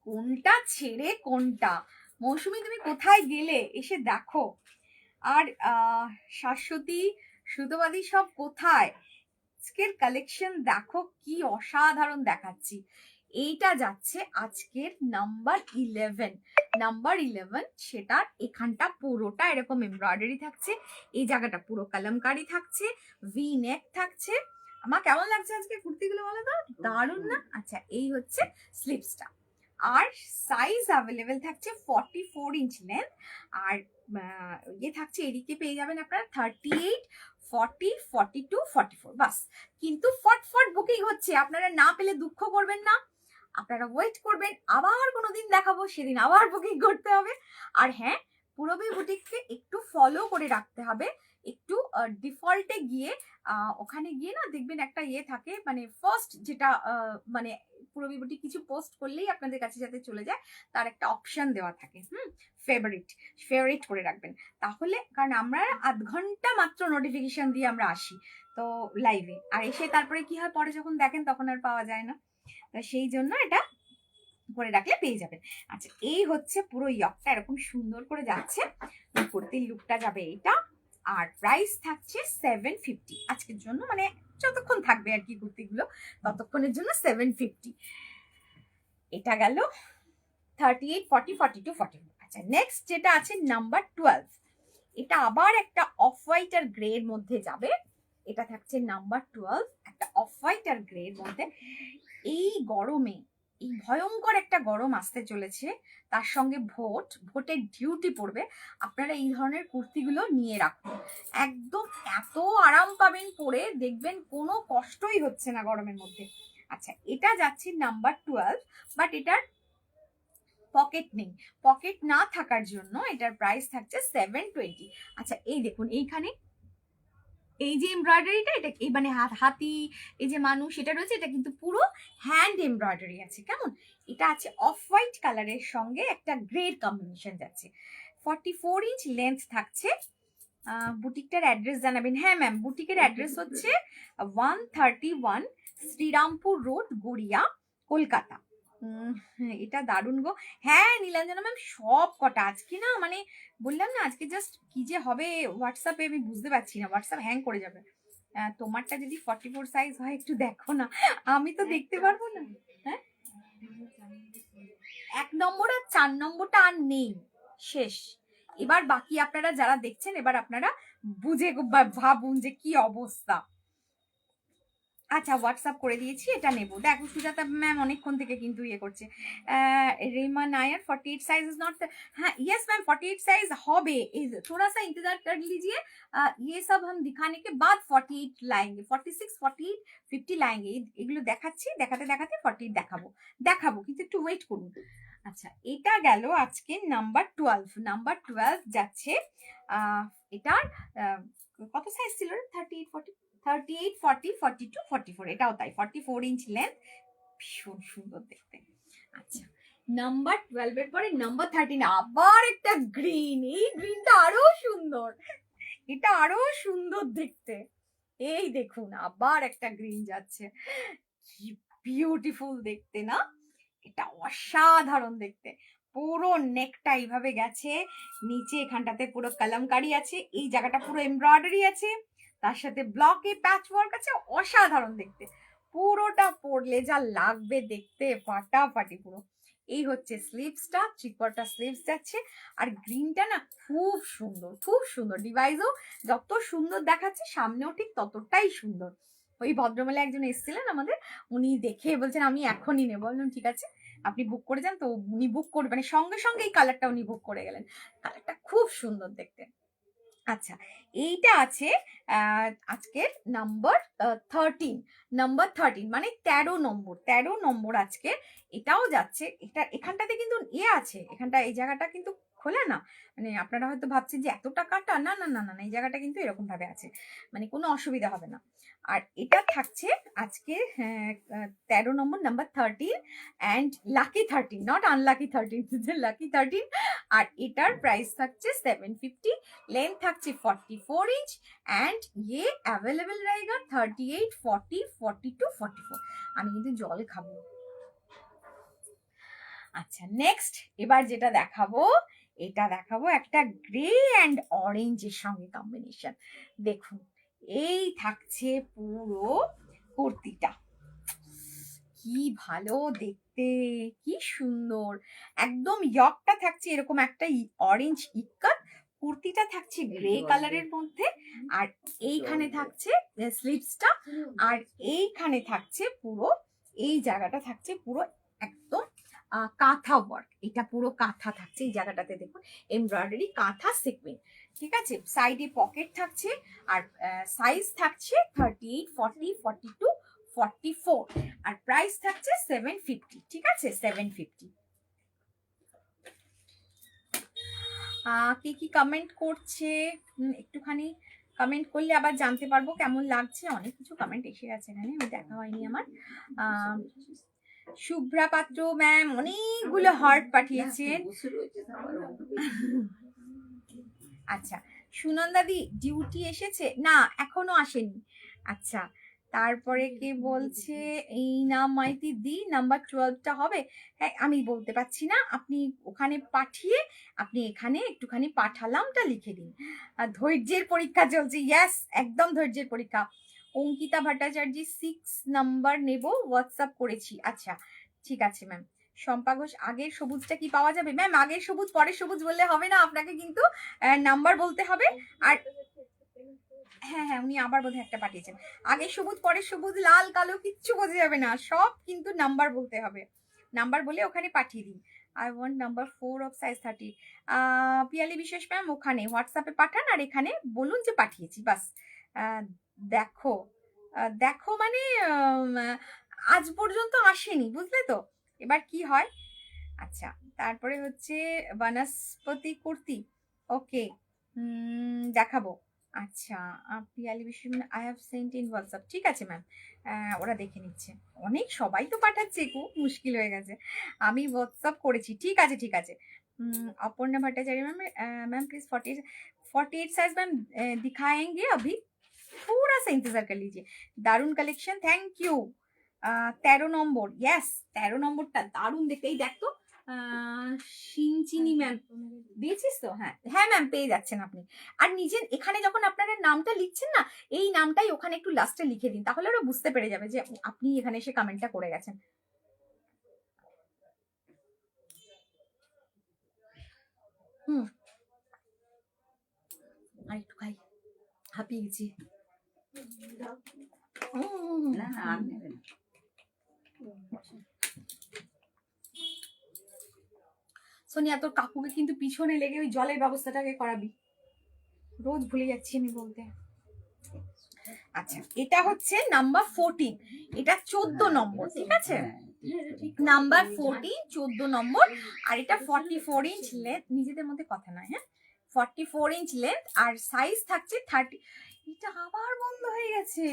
কোনটা ছেড়ে কোনটা। মৌসুমী তুমি কোথায় গেলে, এসে দেখো। আর শাশ্বতী, সুতোবাদী সব কোথায়, আজকের কালেকশন দেখো কি অসাধারণ দেখাচ্ছি। এইটা যাচ্ছে আজকের নাম্বার 11, নাম্বার 11, সেটার এখানটা পুরোটা এরকম এমব্রয়ডারি থাকছে, এই জায়গাটা পুরো কলমকারি থাকছে, ভি নেক থাকছে। আমার কেমন লাগছে আজকে কুর্তিগুলো বলো তো, দারুণ না? আচ্ছা এই হচ্ছে স্লিপসটা, আর সাইজ অ্যাভেলেবেল থাকছে 44 ইঞ্চ লেন্থ, আর ইয়ে থাকছে এদিকে পেয়ে যাবেন আপনারা 38, 40, 42, 44, বাস। কিন্তু ফটফট বুকিং হচ্ছে, আপনারা না পেলে দুঃখ করবেন না, আপনারা ওয়েট করবেন, আবার কোনোদিন দেখাবো, সেদিন আবার বুকিং করতে হবে। আর হ্যাঁ, পুরবী বুটিককে একটু ফলো করে রাখতে হবে, একটু ডিফল্টে গিয়ে ওখানে গিয়ে না দেখবেন একটা ইয়ে থাকে, মানে ফার্স্ট যেটা মানে পুরবী বুটিক কিছু পোস্ট করলেই আপনাদের কাছে যাতে চলে যায়, তার একটা অপশন দেওয়া থাকে, ফেভারিট করে রাখবেন তাহলে, কারণ আমরা আধ ঘন্টা মাত্র নোটিফিকেশন দিয়ে আমরা আসি তো লাইভে, আর এসে তারপরে কি হয়, পরে যখন দেখেন তখন আর পাওয়া যায় না, তো সেই জন্য এটা করে রাখলে পেয়ে যাবেন। আচ্ছা এই হচ্ছে পুরো ইয়কটা এরকম সুন্দর করে যাচ্ছে, কুর্তির লুকটা যাবে এটা, আর প্রাইস থাকছে 750 আজকের জন্য, মানে যতক্ষণ থাকবে আর কি কুর্তিগুলো ততক্ষণের জন্য 750। এটা গেল 38, 40, 42, 44। আচ্ছা নেক্সট যেটা আছে নাম্বার 12, এটা আবার একটা অফ হোয়াইট আর গ্রে এর মধ্যে যাবে, এটা থাকছে নাম্বার 12, একটা অফ হোয়াইট আর গ্রে এর মধ্যে। এই গরমে, এই ভয়ঙ্কর একটা গরম আসতে চলেছে, তার সঙ্গে ভোটের ডিউটি পড়বে, আপনারা এই ধরনের কুর্তিগুলো নিয়ে রাখুন, একদম এত আরাম পাবেন পরে, দেখবেন কোনো কষ্টই হচ্ছে না গরমের মধ্যে। আচ্ছা এটা যাচ্ছে নাম্বার 12, বাট এটার পকেট নেই, পকেট না থাকার জন্য এটার প্রাইস থাকছে 720। আচ্ছা এই দেখুন এইখানে এই যে এমব্রয়ডারিটা, এটা এই মানে হাতি, এই যে মানুষ এটা রয়েছে, এটা কিন্তু পুরো হ্যান্ড এমব্রয়ডারি আছে, কেমন? এটা আছে অফ হোয়াইট কালারের সঙ্গে একটা গ্রেড কম্বিনেশন যাচ্ছে, 44 ইঞ্চ লেন্থ থাকছে। বুটিকটার অ্যাড্রেস জানাবেন? হ্যাঁ ম্যাম, বুটিকের অ্যাড্রেস হচ্ছে 131 শ্রীরামপুর রোড, গড়িয়া, কলকাতা। এটা দারুণ গো। হ্যাঁ নীলাঞ্জনা ম্যাম, সব কটা আজকে না, মানে বললাম না আজকে জাস্ট কি যে হবে হোয়াটসঅ্যাপে, আমি বুঝতে পারছি না, হোয়াটসঅ্যাপ হ্যাং করে যাবে। তোমারটা যদি 44 সাইজ হয় একটু দেখো না, আমি তো দেখতে পারবো না। হ্যাঁ 1 নম্বর আর 4 নম্বরটা আর নেই, শেষ। এবার বাকি আপনারা যারা দেখছেন, এবার আপনারা বুঝে ভাবুন যে কি অবস্থা। আচ্ছা হোয়াটসঅ্যাপ করে দিয়েছি, এটা নেবো। দেখো সুজাতা ম্যাম অনেকক্ষণ থেকে কিন্তু ইয়ে করছে। Rima Nair 48 size is not, हाँ यस मैम 48 साइज হবে, थोड़ा सा इंतजार कर लीजिए, ये सब हम दिखाने के बाद 48 लाएंगे, 46, 48, 50 लाएंगे, এগুলো দেখাচ্ছি, দেখাতে দেখাতে 48 দেখাবো কিন্তু একটু ওয়েট করুন। আচ্ছা এটা গেল আজকে নাম্বার 12, নাম্বার 12 যাচ্ছে এটার কত সাইজ ছিল? 38, 40, 38, 40, 42, 44, এটাও তাই 44 ইঞ্চ লেন্থ, ভীষণ সুন্দর দেখতে। আচ্ছা নাম্বার 12 এর পরে নাম্বার 13, আবার একটা গ্রিন, এই গ্রিনটা আরো সুন্দর, এটা আরো সুন্দর দেখতে। এই দেখুন আবার একটা গ্রিন যাচ্ছে, কি বিউটিফুল দেখতে না, এটা অসাধারণ দেখতে। পুরো নেকটা এইভাবে গেছে, নিচে এখানটাতে পুরো কলমকারি আছে, এই জায়গাটা পুরো এমব্রয়ডারি আছে, তার সাথে ব্লকে প্যাচ ওয়ার্ক আছে, অসাধারণ দেখতে। পুরোটা পরলে যা লাগবে দেখতে, ফাটাফাটি পুরো। এই হচ্ছে স্লিভসটা, 3/4 স্লিভস যাচ্ছে। আর গ্রিনটা না খুব সুন্দর, খুব সুন্দর। ডিভাইসও যত সুন্দর দেখাচ্ছে সামনেও ঠিক ততটাই সুন্দর। ওই ভদ্রমহিলা একজন এসেছিলেন আমাদের, উনি দেখে বলছেন আমি এখনই নেবো। বললাম ঠিক আছে, আপনি বুক করে যান। তো উনি বুক করে মানে সঙ্গে সঙ্গে এই কালারটা উনি বুক করে গেলেন। কালারটা খুব সুন্দর দেখতে। আচ্ছা, এইটা আছে আজকের নাম্বার 13 মানে 13 নম্বর আজকে। এটাও যাচ্ছে। এটা এখানটাতে কিন্তু আছে, এখানটা এই জায়গাটা কিন্তু খোলা না। মানে আপনারা হয়তো ভাবছেন যে এত টাকাটা, না না না না না, এই জায়গাটা কিন্তু এরকম ভাবে আছে, মানে কোনো অসুবিধা হবে না। আর এটা থাকছে আজকে 13 নম্বর, number 13 and lucky 13, not unlucky 13, lucky 13। আর এটার প্রাইস থাকছে 750, लेंथ থাকছে 44 इंच एंड ये अवेलेबल रहेगा 38, 40, 42, 44। আমি কিন্তু জল খাবো। আচ্ছা, নেক্সট এবার যেটা দেখাবো, এটা দেখাবো একটা গ্রে অ্যান্ড অরেঞ্জের সঙ্গে কম্বিনেশন। দেখুন, এই থাকছে পুরো কুর্তিটা, কি ভালো দেখতে, কি সুন্দর। একদম ইয়কটা থাকছে এরকম একটা অরেঞ্জ ইক্কাত, কুর্তিটা থাকছে গ্রে কালারের মধ্যে। আর এইখানে থাকছে স্লিভসটা, আর এইখানে থাকছে পুরো এই জায়গাটা থাকছে পুরো একদম কাঁথা ওয়ার্ক। এটা পুরো কাঁথা থাকছে এই জায়গাটাতে, দেখুন এমব্রয়ডারি কাঁথা সিকোয়েন্স। ঠিক আছে, সাইডে পকেট থাকছে। আর সাইজ থাকছে 38, 40, 42, 44। আর প্রাইস থাকছে 750। ঠিক আছে, 750। কি কমেন্ট করছে একটুখানি কমেন্ট করলে আবার জানতে পারবো কেমন লাগছে। অনেক কিছু কমেন্ট এসে গেছে এখানে, আমি দেখা হয়নি আমার। শুভ্রা পাত্র ম্যাম অনেকগুলো হার্ট পাঠিয়েছেন। আচ্ছা, সুনন্দাদি ডিউটি এসেছে? না, এখনো আসেনি। আচ্ছা, তারপরে কে বলছে এই নাম মাইতি দি নাম্বার 12টা হবে? হ্যাঁ, আমি বলতে পারছি না, আপনি ওখানে পাঠিয়ে আপনি এখানে একটুখানি পাঠালামটা লিখে দিন। ধৈর্যের পরীক্ষা চলছে, ইয়াস একদম ধৈর্যের পরীক্ষা। অঙ্কিতা ভট্টাচার্য 6 নাম্বার নেব, হোয়াটসঅ্যাপ করেছি। আচ্ছা ঠিক আছে ম্যাম। শম্পা ঘোষ, আগের সবুজটা কি পাওয়া যাবে? ম্যাম আগের সবুজ পরের সবুজ বললে হবে না, আপনাকে কিন্তু নাম্বার বলতে হবে। আর হ্যাঁ হ্যাঁ, উনি আবার বোধহয় একটা পাঠিয়েছেন। আগের সবুজ পরের সবুজ লাল কালো কিচ্ছু বোঝা যাবে না, সব কিন্তু নাম্বার বলতে হবে। নাম্বার বলে ওখানে পাঠিয়ে দিন। I want number 4 of size 30। Piyali বিশেষ ম্যাম ওখানে হোয়াটসঅ্যাপে পাঠান আর এখানে বলুন যে পাঠিয়েছি, বাস। দেখো দেখো মানে আজ পর্যন্ত আসেনি, বুঝলে তো, এবার কি হয়। আচ্ছা, তারপরে হচ্ছে বনস্পতি কুর্তি, ওকে দেখাবো। আচ্ছা, পিয়ালি বিশ্ব I have Saint in WhatsApp. ঠিক আছে ম্যাম, ওরা দেখে নিচ্ছে। অনেক সবাই তো পাঠাচ্ছে, খুব মুশকিল হয়ে গেছে। আমি হোয়াটসঅ্যাপ করেছি, ঠিক আছে ঠিক আছে। Aparna Bhattacharya ma'am, ma'am please 48 size ma'am दिखाएंगे अभी, थोड़ा सा इंतजार कर लीजिए। दारुण collection, thank you. 13 number, yes 13 নম্বরটা দারুণ দেখতে। এই দেখ তো সিনচিনি ম্যাম দিয়েছিস তো? হ্যাঁ হ্যাঁ ম্যাম, পেয়ে যাচ্ছেন আপনি। আর নিজের এখানে যখন আপনারা নামটা লিখছেন না, এই নামটাই ওখানে একটু লাস্টে লিখে দিন, তাহলে ওরা বুঝতে পেরে যাবে যে আপনি এখানে এসে কমেন্টটা করে গেছেন। আর একটু খাই, হাঁপিয়ে গেছি। সোনিয়া, তোর কাকুকে কিন্তু পিছনে লেগে ওই জলের ব্যবস্থাটাকে করাবি, রোজ ভুলে যাচ্ছি আমি বলতে। আচ্ছা, এটা হচ্ছে নাম্বার 14, এটা 14 নম্বর। ঠিক আছে, নাম্বার 14 14 নম্বর। আর এটা 44 ইঞ্চ লেন্থ, নিজেদের মধ্যে কথা নয়, হ্যাঁ 44 ইঞ্চ লেন্থ। আর সাইজ থাকছে 30। এটা আবার বন্ধ হয়ে গেছে,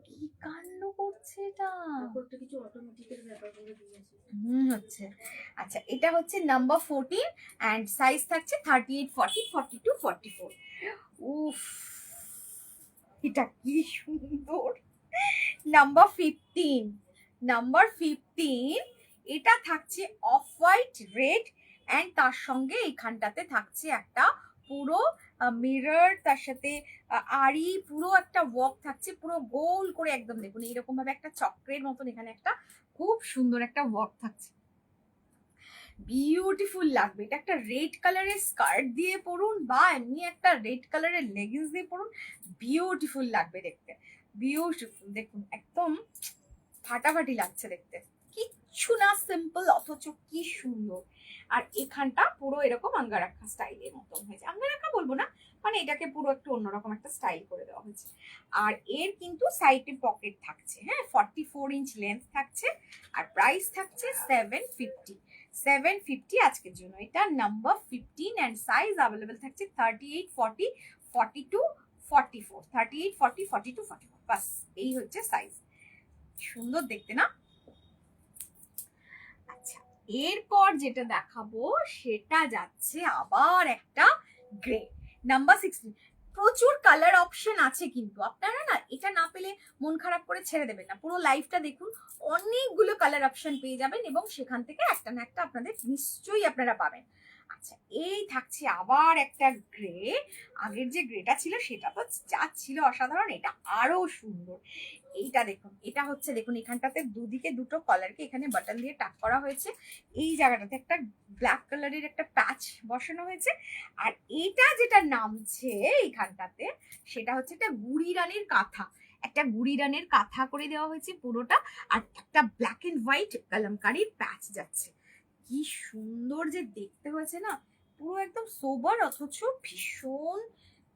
কি কাণ্ড করছে এটা, কিছু অটোমেটিকের ব্যাপার করে দিয়েছে হচ্ছে। আচ্ছা, এটা হচ্ছে নাম্বার 14 এন্ড সাইজ থাকছে 38, 40, 42, 44। উফ, এটা কি সুন্দর। নাম্বার 15, এটা থাকছে অফ হোয়াইট রেড এন্ড তার সঙ্গে এইখানটাতে থাকছে একটা পুরো মিরর, তার সাথে আড়ি, পুরো একটা ওয়ার্ক থাকছে, পুরো গোল করে একদম দেখুন এইরকম ভাবে একটা চক্রের মতন এখানে একটা খুব সুন্দর একটা ওয়ার্ক থাকছে, বিউটিফুল লাগবে। এটা একটা রেড কালারের স্কার্ট দিয়ে পরুন বা এমনি একটা রেড কালারের লেগিংস দিয়ে পরুন, বিউটিফুল লাগবে দেখতে, বিউটিফুল। দেখুন একদম ফাটাফাটি লাগছে দেখতে, কিচ্ছু না, সিম্পল অথচ কি সুন্দর। আর এখানটা পুরো এরকম আঙ্গারাখা স্টাইলের মতন হয়েছে, আঙ্গারাখা বলবো না, মানে এটাকে পুরো একটু অন্যরকম একটা স্টাইল করে দেওয়া হয়েছে। আর এর কিন্তু সাইডে পকেট থাকছে, হ্যাঁ 44 ইঞ্চ লেন্থ থাকছে, আর প্রাইস থাকছে 750। 750 আজকের জন্য। এটা নাম্বার 15 অ্যান্ড সাইজ অ্যাভেলেবেল থাকছে 38, 40, 42, 44, 38, 40, 42, 44, বাস এই হচ্ছে সাইজ। সুন্দর দেখতে না? আচ্ছা, এরপর যেটা দেখাবো সেটা যাচ্ছে আবার একটা গ্রে, নাম্বার 16। প্রচুর কালার অপশন আছে, কিন্তু আপনারা না এটা না পেলে মন খারাপ করে ছেড়ে দেবেন না, পুরো লাইফটা দেখুন, অনেকগুলো কালার অপশন পেয়ে যাবেন এবং সেখান থেকে একটা না একটা আপনাদের নিশ্চয়ই আপনারা পাবেন। আচ্ছা, এই থাকছে আবার একটা গ্রে, আগের যে গ্রেটা ছিল সেটা তো যা ছিল অসাধারণ, এটা আরো সুন্দর। এইটা দেখুন, এটা হচ্ছে দেখুন এখানটাতে দুদিকে দুটো কলারকে এখানে বাটন দিয়ে টাক করা হয়েছে, এই জায়গাটাতে একটা ব্ল্যাক কালারের একটা প্যাচ বসানো হয়েছে, আর এটা যেটা নামছে এইখানটাতে সেটা হচ্ছে একটা গুড়ি রানের কাঁথা, একটা গুড়ি রানের কাঁথা করে দেওয়া হয়েছে পুরোটা, আর একটা ব্ল্যাক এন্ড হোয়াইট কালামকারীর প্যাচ যাচ্ছে, কি সুন্দর যে দেখতে হয়েছে না, পুরো একদম সোবার অথচ ভীষণ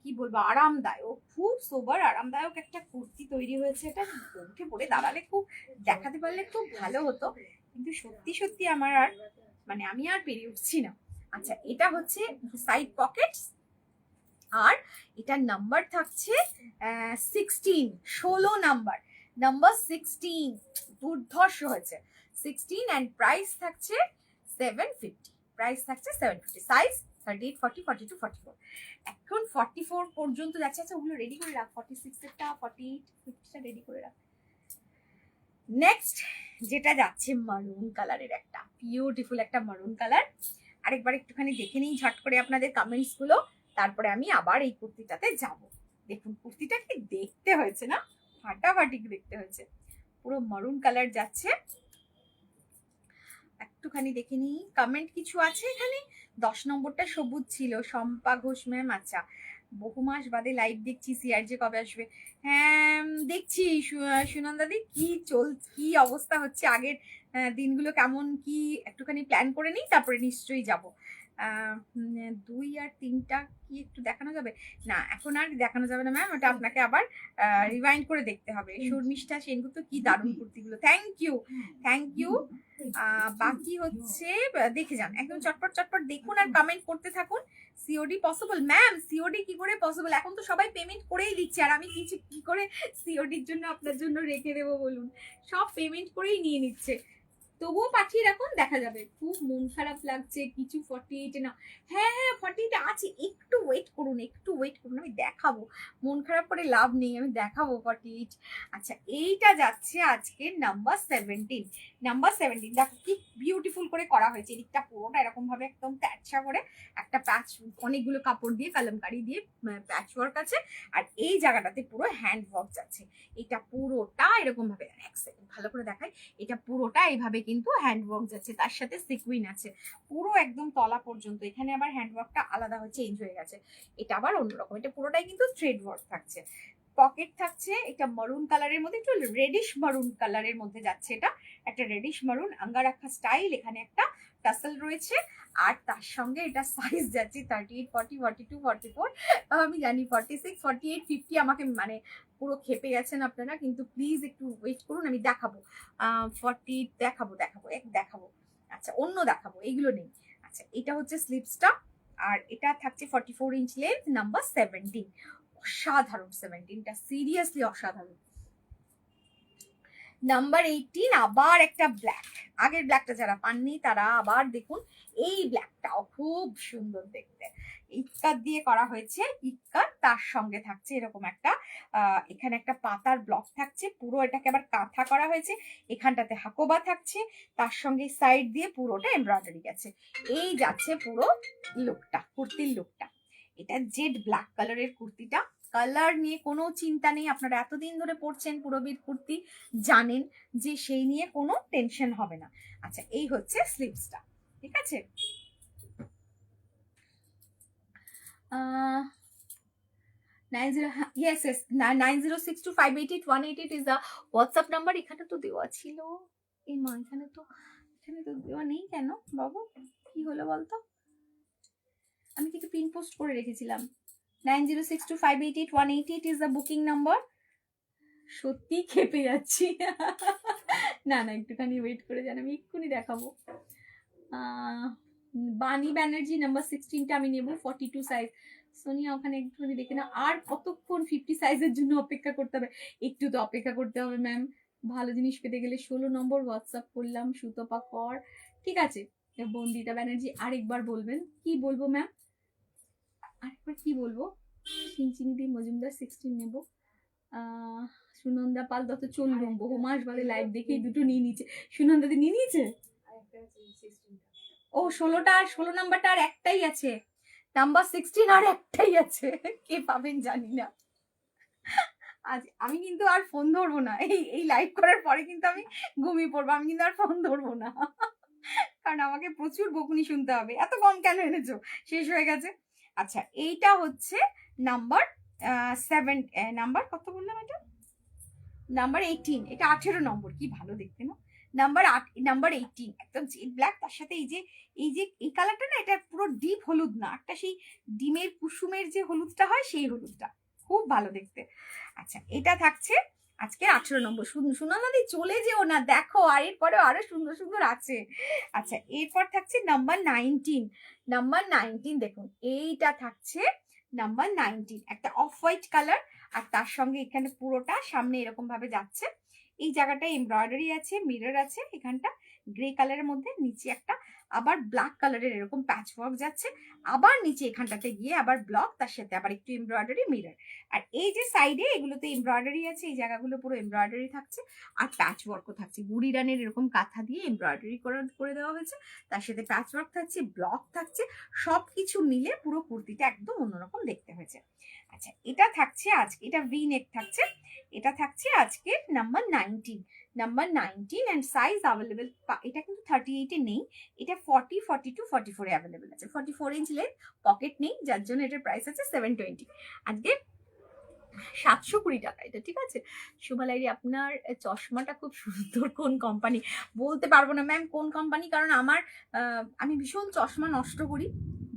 কি বলবো আরামদায়ক, খুব সোবার আরামদায়ক একটা কুর্তি তৈরি হয়েছে। এটা উঠে পড়ে দাঁড়ালে খুব দেখাতে পারলে খুব ভালো হতো, কিন্তু সত্যি সত্যি আমার আর মানে আমি আর পেরে উঠছি না। আচ্ছা, এটা হচ্ছে সাইড পকেটস, আর এটার নাম্বার থাকছে 16, 16 নাম্বার, নাম্বার 16, দুর্ধর্ষ হয়েছে 16, অ্যান্ড প্রাইস থাকছে 750, প্রাইস থাকছে 750, সাইজ 38, 40, 42, 44, এখন 44 পর্যন্ত যাচ্ছে। আচ্ছা, ওগুলো রেডি করে রাখ, 46 এরটা, 48, 50টা রেডি করে রাখ। নেক্সট যেটা যাচ্ছে মারুন কালারের, একটা বিউটিফুল একটা মারুন কালার। আরেকবার একটুখানি দেখে নিই ঝট করে আপনাদের কমেন্টস গুলো, তারপরে আমি আবার এই কুর্তিটাতে যাব। দেখুন কুর্তিটা কি দেখতে হয়েছে না, ফাটাফাটি দেখতে হয়েছে, পুরো মারুন কালার যাচ্ছে। একটুখানি দেখে নিই কমেন্ট কিছু আছে এখানে। 10 নম্বরটা সবুজ ছিল, শম্পা ঘোষ ম্যাম, আচ্ছা বহু মাস বাদে লাইভ দেখছি, সিআরজে কবে আসবে? হ্যাঁ দেখছি সুনন্দাদি, কি অবস্থা হচ্ছে, আগের দিনগুলো কেমন কি একটুখানি প্ল্যান করে নিই, তারপরে নিশ্চয়ই যাব। 2 আর 3টা কি একটু দেখানো যাবে? না এখন আর দেখানো যাবে না ম্যাম, ওটা আপনাকে আবার রিভাইন্ড করে দেখতে হবে। শর্মিষ্ঠা সেনগুপ্ত, কি দারুণ কুর্তিগুলো, থ্যাংক ইউ, থ্যাংক ইউ। বাকি হচ্ছে দেখে যান, একদম চটপট চটপট দেখুন আর কমেন্ট করতে থাকুন। COD possible? ম্যাম সিওডি কি করে পসিবল, এখন তো সবাই পেমেন্ট করেই দিচ্ছে, আর আমি কিছু কি করে সিওডির জন্য আপনার জন্য রেখে দেবো বলুন, সব পেমেন্ট করেই নিয়ে নিচ্ছে, তবুও পাঠিয়ে রাখুন, দেখা যাবে। খুব মন খারাপ লাগছে কিছু 48 না, হ্যাঁ হ্যাঁ 48 আছে, একটু ওয়েট করুন, একটু ওয়েট করুন, আমি দেখাবো, মন খারাপ করে লাভ নেই, আমি দেখাবো 48। আচ্ছা, এইটা যাচ্ছে আজকে নাম্বার 17, নাম্বার 17, দেখো কি বিউটিফুল করে করা হয়েছে, এদিকটা পুরোটা এরকম ভাবে একদম প্যাচা করে একটা প্যাচ, অনেকগুলো কাপড় দিয়ে কালামকারি দিয়ে প্যাচ ওয়ার্ক আছে, আর এই জায়গাটাতে পুরো হ্যান্ড ওয়ার্ক যাচ্ছে, এটা পুরোটা এরকম ভাবে, এক সেকেন্ড ভালো করে দেখাই, এটা পুরোটা এইভাবে কিন্তু হ্যান্ড ওয়ার্ক যাচ্ছে, তার সাথে সিকুইন আছে পুরো একদম তলা পর্যন্ত, এখানে আবার হ্যান্ড ওয়ার্কটা আলাদা হয়ে চেঞ্জ হয়ে গেছে, এটা আবার অন্যরকম, এটা পুরোটাই কিন্তু থ্রেড ওয়ার্ক থাকছে। পকেট থাকছে, এটা মারুন কালারের মধ্যে, একটু রেডিশ মারুন কালারের মধ্যে যাচ্ছে, এটা একটা রেডিশ মারুন আঙ্গারাখা স্টাইল, এখানে একটা টাসেল রয়েছে, আর তার সঙ্গে এটা সাইজ যাচ্ছে 38, 40, 42, 44, আমি জানি 46, 48, 50 আমাকে মানে পুরো খেপে গেছেন আপনারা, কিন্তু প্লিজ একটু ওয়েট করুন, আমি দেখাবো 40 দেখাবো, দেখাবো। আচ্ছা, অন্য দেখাবো, এইগুলো নেই। আচ্ছা, এটা হচ্ছে স্লিপসটা, আর এটা থাকছে 44 ইঞ্চ লেন্থ, নাম্বার 17, অসাধারণ 17টা, সিরিয়াসলি অসাধারণ। নাম্বার 18 আবার একটা ব্ল্যাক, আগের ব্ল্যাকটা যারা পাননি তারা আবার দেখুন, এই ব্ল্যাকটাও খুব সুন্দর দেখতে, ইক্কার দিয়ে করা হয়েছে, ইক্কার তার সঙ্গে থাকছে এরকম একটা এখানে একটা পাতার ব্লক থাকছে, পুরো এটাকে আবার কাঁথা করা হয়েছে, এখানটাতে হাকোবা থাকছে, তার সঙ্গে সাইড দিয়ে পুরোটা এমব্রয়ডারি গেছে, এই যাচ্ছে পুরো লুকটা, কুর্তির লুকটা। এটা জেড ব্ল্যাক কালারের কুর্তিটা। কালার নিয়ে কোনো চিন্তা নেই, আপনারা এতদিন ধরে পরছেন পুরবির কুর্তি, জানেন যে সেই নিয়ে কোনো টেনশন হবে না। আচ্ছা, এই হচ্ছে স্লিভসটা, ঠিক আছে। 9062588188 is the WhatsApp number। এখানে তো দেওয়া ছিল, এই মা এখানে তো দেওয়া নেই কেন বাবু, কি হলো বলতো? আমি কিন্তু পিন পোস্ট করে রেখেছিলাম। 9062588188 is the booking number। সত্যি খেপে যাচ্ছি। না না, একটুখানি ওয়েট করে যান, আমি এক্ষুনি দেখাবো। বানি ব্যানার্জি নাম্বার 16টা আমি নেব, 42 সাইজ। সোনিয়া ওখানে একটুখানি দেখে না, আর কতক্ষণ 50 সাইজের জন্য অপেক্ষা করতে হবে? একটু তো অপেক্ষা করতে হবে ম্যাম, ভালো জিনিস পেতে গেলে। 16 নম্বর হোয়াটসঅ্যাপ করলাম, সুতপা কর, ঠিক আছে। বন্দিতা ব্যানার্জি আরেকবার বলবেন, কি বলবো ম্যাম, আরেকবার কি বলবো? সিনচিনিদি মজুমদার 16 নেব। সুনন্দা পাল দত্ত চললুম, বহু মাস বাদে লাইভ দেখেই দুটো নিয়ে নিয়েছে। সুনন্দাদি নিয়ে নিয়েছে। ও 16টা আর 16 নাম্বারটা আর একটাই আছে, নাম্বার 16 আর একটাই আছে, কে পাবেন জানি না। আজ আমি কিন্তু আর ফোন ধরবো না, এই লাইভ করার পরে কিন্তু আমি ঘুমিয়ে পড়বো, আমি কিন্তু আর ফোন ধরবো না, কারণ আমাকে প্রচুর বকুনি শুনতে হবে, এত কম কেন এনেছো, শেষ হয়ে গেছে। আচ্ছা, এইটা হচ্ছে নাম্বার 7, নাম্বার কত বললাম এটা? নাম্বার 18, এটা 18 নম্বর, কি ভালো দেখতে না। নাম্বার 18 একদম জেড ব্ল্যাক, তার সাথে এই কালারটা না, এটা পুরো ডিপ হলুদ না, একটা সেই ডিমের কুসুমের যে হলুদটা হয় সেই হলুদটা, খুব ভালো দেখতে। আচ্ছা, এটা থাকছে আজকে 18 নম্বর। সুনন্দাদি চলে যেও না, দেখো আর এরপরেও আরো সুন্দর সুন্দর আছে। আচ্ছা, এরপর থাকছে নাম্বার 19। নাম্বার 19 দেখুন, এইটা থাকছে নাম্বার 19, একটা অফ হোয়াইট কালার, আর তার সঙ্গে এখানে পুরোটা সামনে এরকম ভাবে যাচ্ছে, এই জায়গাটায় এমব্রয়ডারি আছে, মিরর আছে এখানটা গ্রে কালারের মধ্যে, নিচে একটা আবার ব্ল্যাক কালারের এরকম প্যাচ ওয়ার্ক যাচ্ছে, আবার নিচে এখানটাতে গিয়ে আবার ব্লক, তার সাথে আবার একটু এমব্রয়ডারি, মিরর। আর এই যে সাইডে এগুলোতে এমব্রয়ডারি আছে, এই জায়গাগুলো পুরো এমব্রয়ডারি থাকছে, আর প্যাচ ওয়ার্কও থাকছে, গুড়ি রানের এরকম কাঁথা দিয়ে এমব্রয়ডারি করে দেওয়া হয়েছে, তার সাথে প্যাচ ওয়ার্ক থাকছে, ব্লক থাকছে, সবকিছু মিলে পুরো কুর্তিটা একদম অন্যরকম দেখতে হয়েছে। আচ্ছা, এটা থাকছে আজকে, এটা ভি নেক থাকছে, এটা থাকছে আজকে number 19। Number 19 and size available, এটা কিন্তু 38 এ নেই, এটা 40, 42, 44 এ অ্যাভেলেবেল আছে। 44 ইঞ্চ লেন্থ, পকেট নেই, যার জন্য এটার প্রাইস আছে 720, আজকে 720 টাকা এটা, ঠিক আছে। শুভালাইরি, আপনার চশমাটা খুব সুন্দর, কোন কোম্পানি? বলতে পারবো না ম্যাম কোন কোম্পানি, কারণ আমার আমি ভীষণ চশমা নষ্ট করি,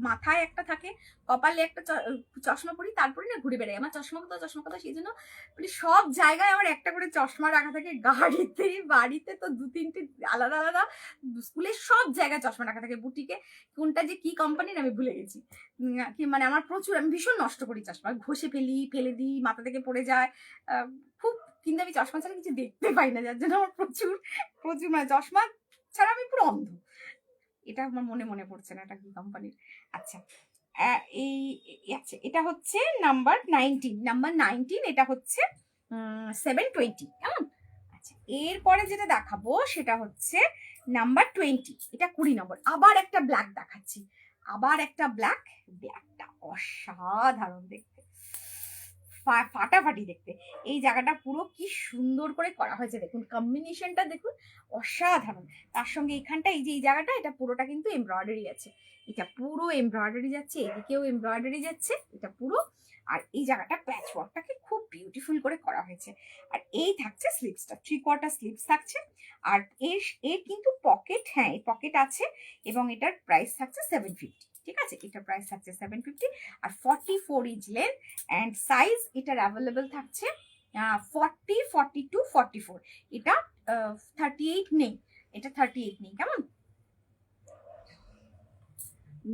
মাথায় একটা থাকে, কপালে একটা চশমা পরি, তারপরে না ঘুরে বেড়াই, আমার চশমা কথা, সেই জন্য মানে সব জায়গায় আমার একটা করে চশমা রাখা থাকে, গাড়িতে, বাড়িতে তো 2-3টে আলাদা আলাদা, স্কুলের সব জায়গায় চশমা রাখা থাকে, বুটিকে কোনটা যে কি কোম্পানির আমি ভুলে গেছি। মানে আমার প্রচুর, আমি ভীষণ নষ্ট করি চশমা, ঘষে ফেলে দিই, মাথা থেকে পড়ে যায়, খুব, কিন্তু আমি চশমা ছাড়া কিছু দেখতে পাই না, যার জন্য আমার প্রচুর মানে চশমা ছাড়া আমি পুরো অন্ধ। এটা আমার মনে পড়ছে না এটা কি কোম্পানির। আচ্ছা, এই আচ্ছা, এটা হচ্ছে নাম্বার 19, এটা হচ্ছে 720, কেমন? আচ্ছা, এরপরে যেটা দেখাবো সেটা হচ্ছে নাম্বার 20, এটা 20 নম্বর, আবার একটা ব্ল্যাক দেখাচ্ছি, আবার একটা ব্ল্যাকটা অসাধারণ দেখতে, ফাটাফাটি দেখতে, এই জায়গাটা পুরো কি সুন্দর করে করা হয়েছে, দেখুন কম্বিনেশনটা দেখুন, অসাধারণ। তার সঙ্গে এখানটা এই যে এই জায়গাটা, এটা পুরোটা কিন্তু এমব্রয়ডারি আছে, এটা পুরো এমব্রয়ডারি যাচ্ছে, এদিকেও এমব্রয়ডারি যাচ্ছে, এটা পুরো, আর এই জায়গাটা প্যাচ ওয়ার্কটাকে খুব বিউটিফুল করে করা হয়েছে। আর এই থাকছে স্লিভসটা, 3/4 স্লিভস থাকছে, আর এর কিন্তু পকেট, হ্যাঁ এই পকেট আছে, এবং এটার প্রাইস থাকছে 750, ঠিক আছে, এটার প্রাইস থাকছে 750, আর 44 ইঞ্চ লেন্থ অ্যান্ড সাইজ এটার অ্যাভেলেবেল থাকছে 40, 42, 44, এটা 38 নেই, এটা 38 নেই, কেমন?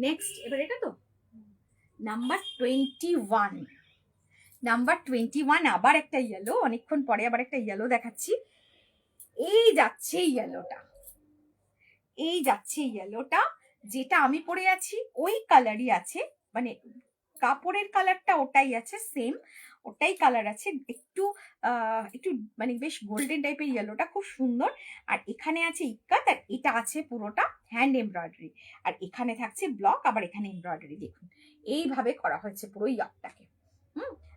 নেক্সট, এবার এটা তো নাম্বার 21, আবার একটা ইয়েলো, অনেকক্ষণ পরে আবার একটা ইয়েলো দেখাচ্ছি, এই যাচ্ছে ইয়েলোটা, যেটা আমি পরে আছি ওই কালারই আছে, মানে কাপড়ের কালারটা ওটাই আছে সেম, ওটাই কালার আছে, একটু একটু মানে বেশ গোল্ডেন টাইপের ইয়েলোটা, খুব সুন্দর। আর এখানে আছে ইক্কাত, আর এটা আছে পুরোটা হ্যান্ড এমব্রয়ডারি। আর এখানে থাকছে ব্লক, আবার এখানে এমব্রয়ডারি। দেখুন এইভাবে করা হয়েছে পুরো ইয়ারটাকে।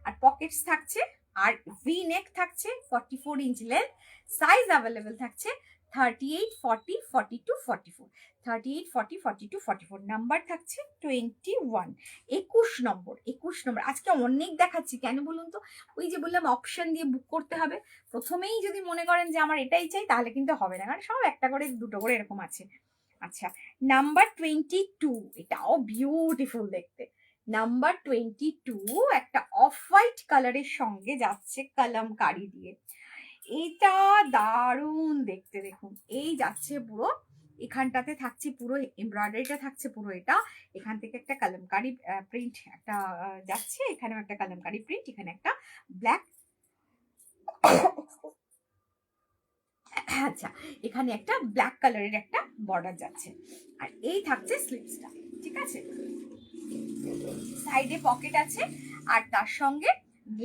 আর পকেটস থাকছে, আর ভি নেক থাকছে, 44 ইঞ্চ লেন্থ। সাইজ অ্যাভেলেবেল থাকছে 38, 40, 42, 44, 38, 40, 42, 44। নাম্বার থাকছে 21, 21 নম্বর। 21 নম্বর আজকে অনেক দেখাচ্ছি, কেন বলুন তো? ওই যে বললাম অপশন দিয়ে বুক করতে হবে। প্রথমেই যদি মনে করেন যে আমার এটাই চাই, তাহলে কিন্তু হবে না, কারণ সব একটা করে দুটো করে এরকম আছে। আচ্ছা, নাম্বার 22, এটাও বিউটিফুল দেখতে। নাম্বার 22 একটা অফ হোয়াইট কালারের সঙ্গে যাচ্ছে কালামকারি দিয়ে। এটা দারুণ দেখতে। দেখুন এই যাচ্ছে পুরো, এখানটাতে থাকছে পুরো এমব্রয়ডারিটা থাকছে পুরো এটা। এখান থেকে একটা কালামকারি প্রিন্ট একটা যাচ্ছে, এখানেও একটা কালামকারি প্রিন্ট, এখানে একটা ব্ল্যাক, আচ্ছা এখানে একটা ব্ল্যাক কালারের একটা বর্ডার যাচ্ছে। আর এই থাকছে স্লিভসটা, ঠিক আছে। সাইডে পকেট আছে, আর তার সঙ্গে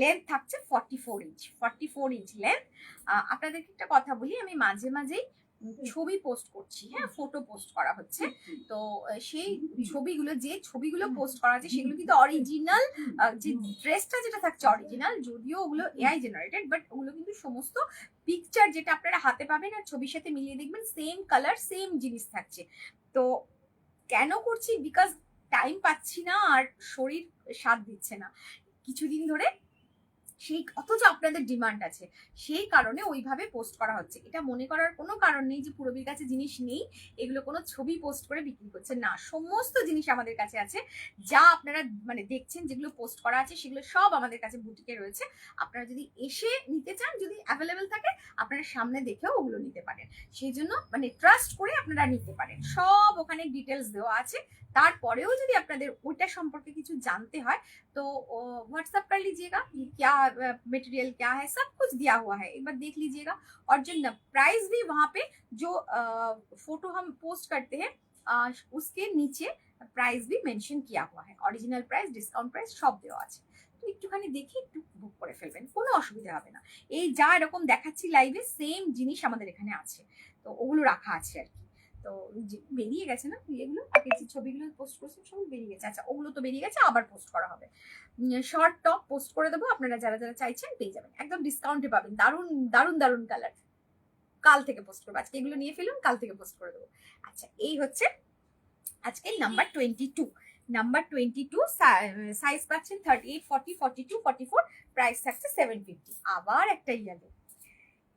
লেন্থ থাকছে 44 ইঞ্চ, 44 ইঞ্চ লেন্থ। আপনাদেরকে একটা কথা বলি, আমি মাঝে মাঝেই ছবি পোস্ট করছি, হ্যাঁ ফটো পোস্ট করা হচ্ছে। তো সেই ছবিগুলো, যে ছবিগুলো পোস্ট করা হচ্ছে সেগুলো কিন্তু অরিজিনাল, যে ড্রেসটা যেটা থাকছে অরিজিনাল, যদিও ওগুলো এআই জেনারেটেড, বাট ওগুলো কিন্তু সমস্ত পিকচার যেটা আপনারা হাতে পাবেন আর ছবির সাথে মিলিয়ে দেখবেন সেম কালার সেম জিনিস থাকছে। তো কেন করছি? বিকজ টাইম পাচ্ছি না, আর শরীর সাথ দিচ্ছে না কিছুদিন ধরে, সেই অথচ আপনাদের ডিমান্ড আছে, সেই কারণে ওইভাবে পোস্ট করা হচ্ছে। এটা মনে করার কোনো কারণ নেই যে পূরবীর কাছে জিনিস নেই, এগুলো কোনো ছবি পোস্ট করে বিক্রি করছে না, সমস্ত জিনিস আমাদের কাছে আছে। যা আপনারা মানে দেখছেন যেগুলো পোস্ট করা আছে সেগুলো সব আমাদের কাছে বুটিকে রয়েছে। আপনারা যদি এসে নিতে চান, যদি অ্যাভেলেবেল থাকে, আপনারা সামনে দেখেও ওগুলো নিতে পারেন। সেই জন্য মানে ট্রাস্ট করে আপনারা নিতে পারেন, সব ওখানে ডিটেলস দেওয়া আছে। তারপরেও যদি আপনাদের ওইটা সম্পর্কে কিছু জানতে হয়, तो व्हाट्सअप कर लीजिएगा, क्या मटेरियल क्या है, सब कुछ दिया हुआ है, एक बार देख लीजिएगा। और जो प्राइस भी वहाँ पे जो फोटो हम पोस्ट करते हैं उसके नीचे प्राइस भी मेंशन किया हुआ है, ओरिजिनल प्राइस डिस्काउंट प्राइस সব দেওয়া আছে। তো একটুখানি দেখে একটু বুক করে ফেলবেন, কোনো অসুবিধা হবে না। এই যা এরকম দেখাচ্ছি লাইভে সেম জিনিস আমাদের এখানে আছে, তো ওগুলো রাখা আছে আর কি। তো বেরিয়ে গেছে না এগুলো, আগে যে ছবিগুলো পোস্ট করছি সব বেরিয়ে গেছে। আচ্ছা ওগুলো তো বেরিয়ে গেছে, আবার পোস্ট করা হবে। শর্ট টপ পোস্ট করে দেবো, আপনারা যারা যারা চাইছেন পেয়ে যাবেন, একদম ডিসকাউন্টে পাবেন। দারুণ দারুণ দারুণ কালার, কাল থেকে পোস্ট করবো, আজকে এগুলো নিয়ে ফেলুন, কাল থেকে পোস্ট করে দেবো। আচ্ছা এই হচ্ছে আজকে নাম্বার 22। নাম্বার 22 সাইজ পাচ্ছেন 38, 40, 42, 44, প্রাইস থাকছে 750। আবার একটা ইয়েলো,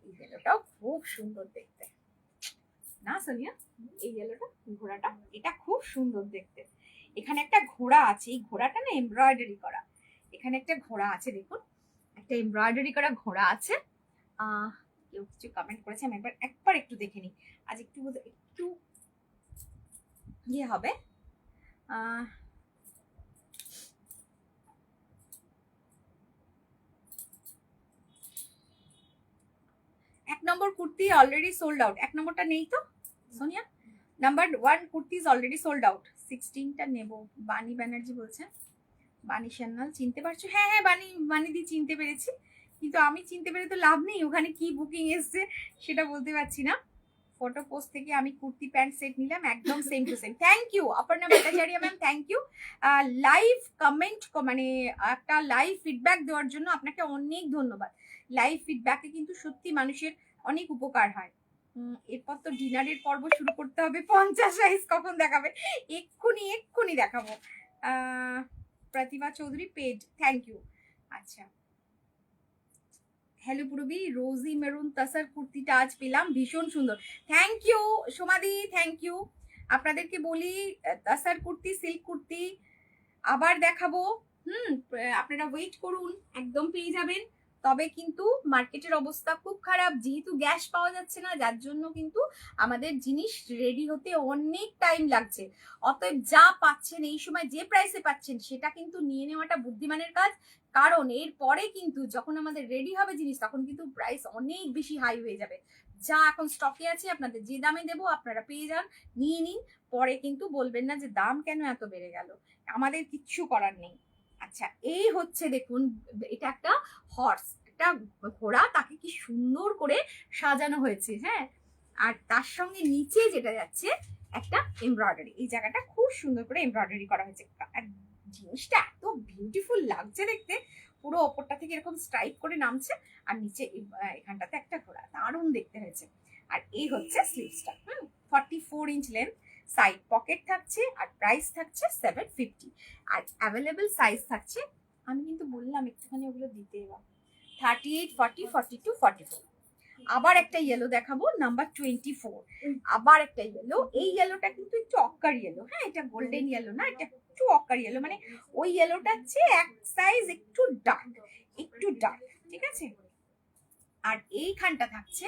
এই ইয়েলোটাও খুব সুন্দর দেখতে না সোনিয়া? এই ইয়েলোটা ঘোড়াটা, এটা খুব সুন্দর দেখতে। এখানে একটা ঘোড়া আছে, এই ঘোড়াটা না এমব্রয়ডারি করা, এখানে একটা ঘোড়া আছে, দেখুন একটা এমব্রয়ডারি করা ঘোড়া আছে। কেউ কিছু কমেন্ট করেছে, আমি একবার একটু দেখে নিই, আজ একটু একটু ইয়ে হবে। এক নম্বর কুর্তি অলরেডি সোল্ড আউট, এক নম্বরটা নেই তো Sonia? Number 1 kurti is already sold out. 16টা নেব। বানি ব্যানার্জি বলছেন, বানি সান্যাল চিনতে পারছো? হ্যাঁ হ্যাঁ বানি দি চিনতে পেরেছি, কিন্তু আমি চিনতে পেরে তো লাভ নেই, ওখানে কি বুকিং এসছে সেটা বলতে পারছি না। ফটো পোস্ট থেকে আমি কুর্তি প্যান্ট সেট নিলাম, একদম same to same. Thank you Aparna Bhattacharya ma'am, thank you. Live comment মানে একটা লাইভ ফিডব্যাক দেওয়ার জন্য আপনাকে অনেক ধন্যবাদ। লাইভ ফিডব্যাকে কিন্তু সত্যি মানুষের অনেক উপকার হয়। এরপর তো ডিনারের পর্ব শুরু করতে হবে, 50 সাইজ কখন দেখাবে? এক্ষুনি দেখাবো। প্রতিভা চৌধুরী পেড, থ্যাংক ইউ। আচ্ছা হ্যালো পূরবী, রোজি মেরুন তাসার কুর্তিটা আজ পেলাম, ভীষণ সুন্দর, থ্যাংক ইউ সোমাদি, থ্যাংক ইউ। আপনাদেরকে বলি তাসার কুর্তি, সিল্ক কুর্তি আবার দেখাবো, আপনারা ওয়েট করুন, একদম পেয়ে যাবেন। তবে কিন্তু মার্কেটের অবস্থা খুব খারাপ, যেহেতু গ্যাস পাওয়া যাচ্ছে না, যার জন্য কিন্তু আমাদের জিনিস রেডি হতে অনেক টাইম লাগছে। অতএব যা পাচ্ছেন এই সময়, যে প্রাইসে পাচ্ছেন সেটা কিন্তু নিয়ে নেওয়াটা বুদ্ধিমানের কাজ, কারণ এর পরে কিন্তু যখন আমাদের রেডি হবে জিনিস, তখন কিন্তু প্রাইস অনেক বেশি হাই হয়ে যাবে। যা এখন স্টকে আছে আপনাদের যে দামে দেবো আপনারা পেয়ে যান, নিয়ে নিন, পরে কিন্তু বলবেন না যে দাম কেন এত বেড়ে গেল, আমাদের কিচ্ছু করার নেই। আচ্ছা এই হচ্ছে দেখুন, এটা একটা হর্স, একটা ঘোড়া, তাকে কি সুন্দর করে সাজানো হয়েছে। হ্যাঁ, আর তার সঙ্গে নিচে যেটা যাচ্ছে একটা এমব্রয়ডারি, এই জায়গাটা খুব সুন্দর করে এমব্রয়ডারি করা হয়েছে। আর জিনিসটা এত বিউটিফুল লাগছে দেখতে, পুরো ওপরটা থেকে এরকম স্ট্রাইপ করে নামছে, আর নিচে এখানটাতে একটা ঘোড়া, দারুণ দেখতে হয়েছে। আর এই হচ্ছে স্লিভসটা। 44 ইঞ্চ লেন্থ, সাইড পকেট থাকছে, আর প্রাইস থাকছে 750। আর অ্যাভেলেবেল সাইজ থাকছে, আমি কিন্তু বললাম একটুখানি ওগুলো দিতে, এবার 38, 40, 42, 44। আবার একটা ইয়েলো দেখাবো, নাম্বার 24। আবার একটা ইয়েলো, এই ইয়েলোটা কিন্তু একটু অক্কার ইয়েলো। হ্যাঁ, এটা গোল্ডেন ইয়েলো না, এটা একটু অক্কার ইয়েলো, মানে ওই ইয়েলোটা হচ্ছে এক সাইজ একটু ডার্ক, একটু ডার্ক, ঠিক আছে। আর এইখানটা থাকছে,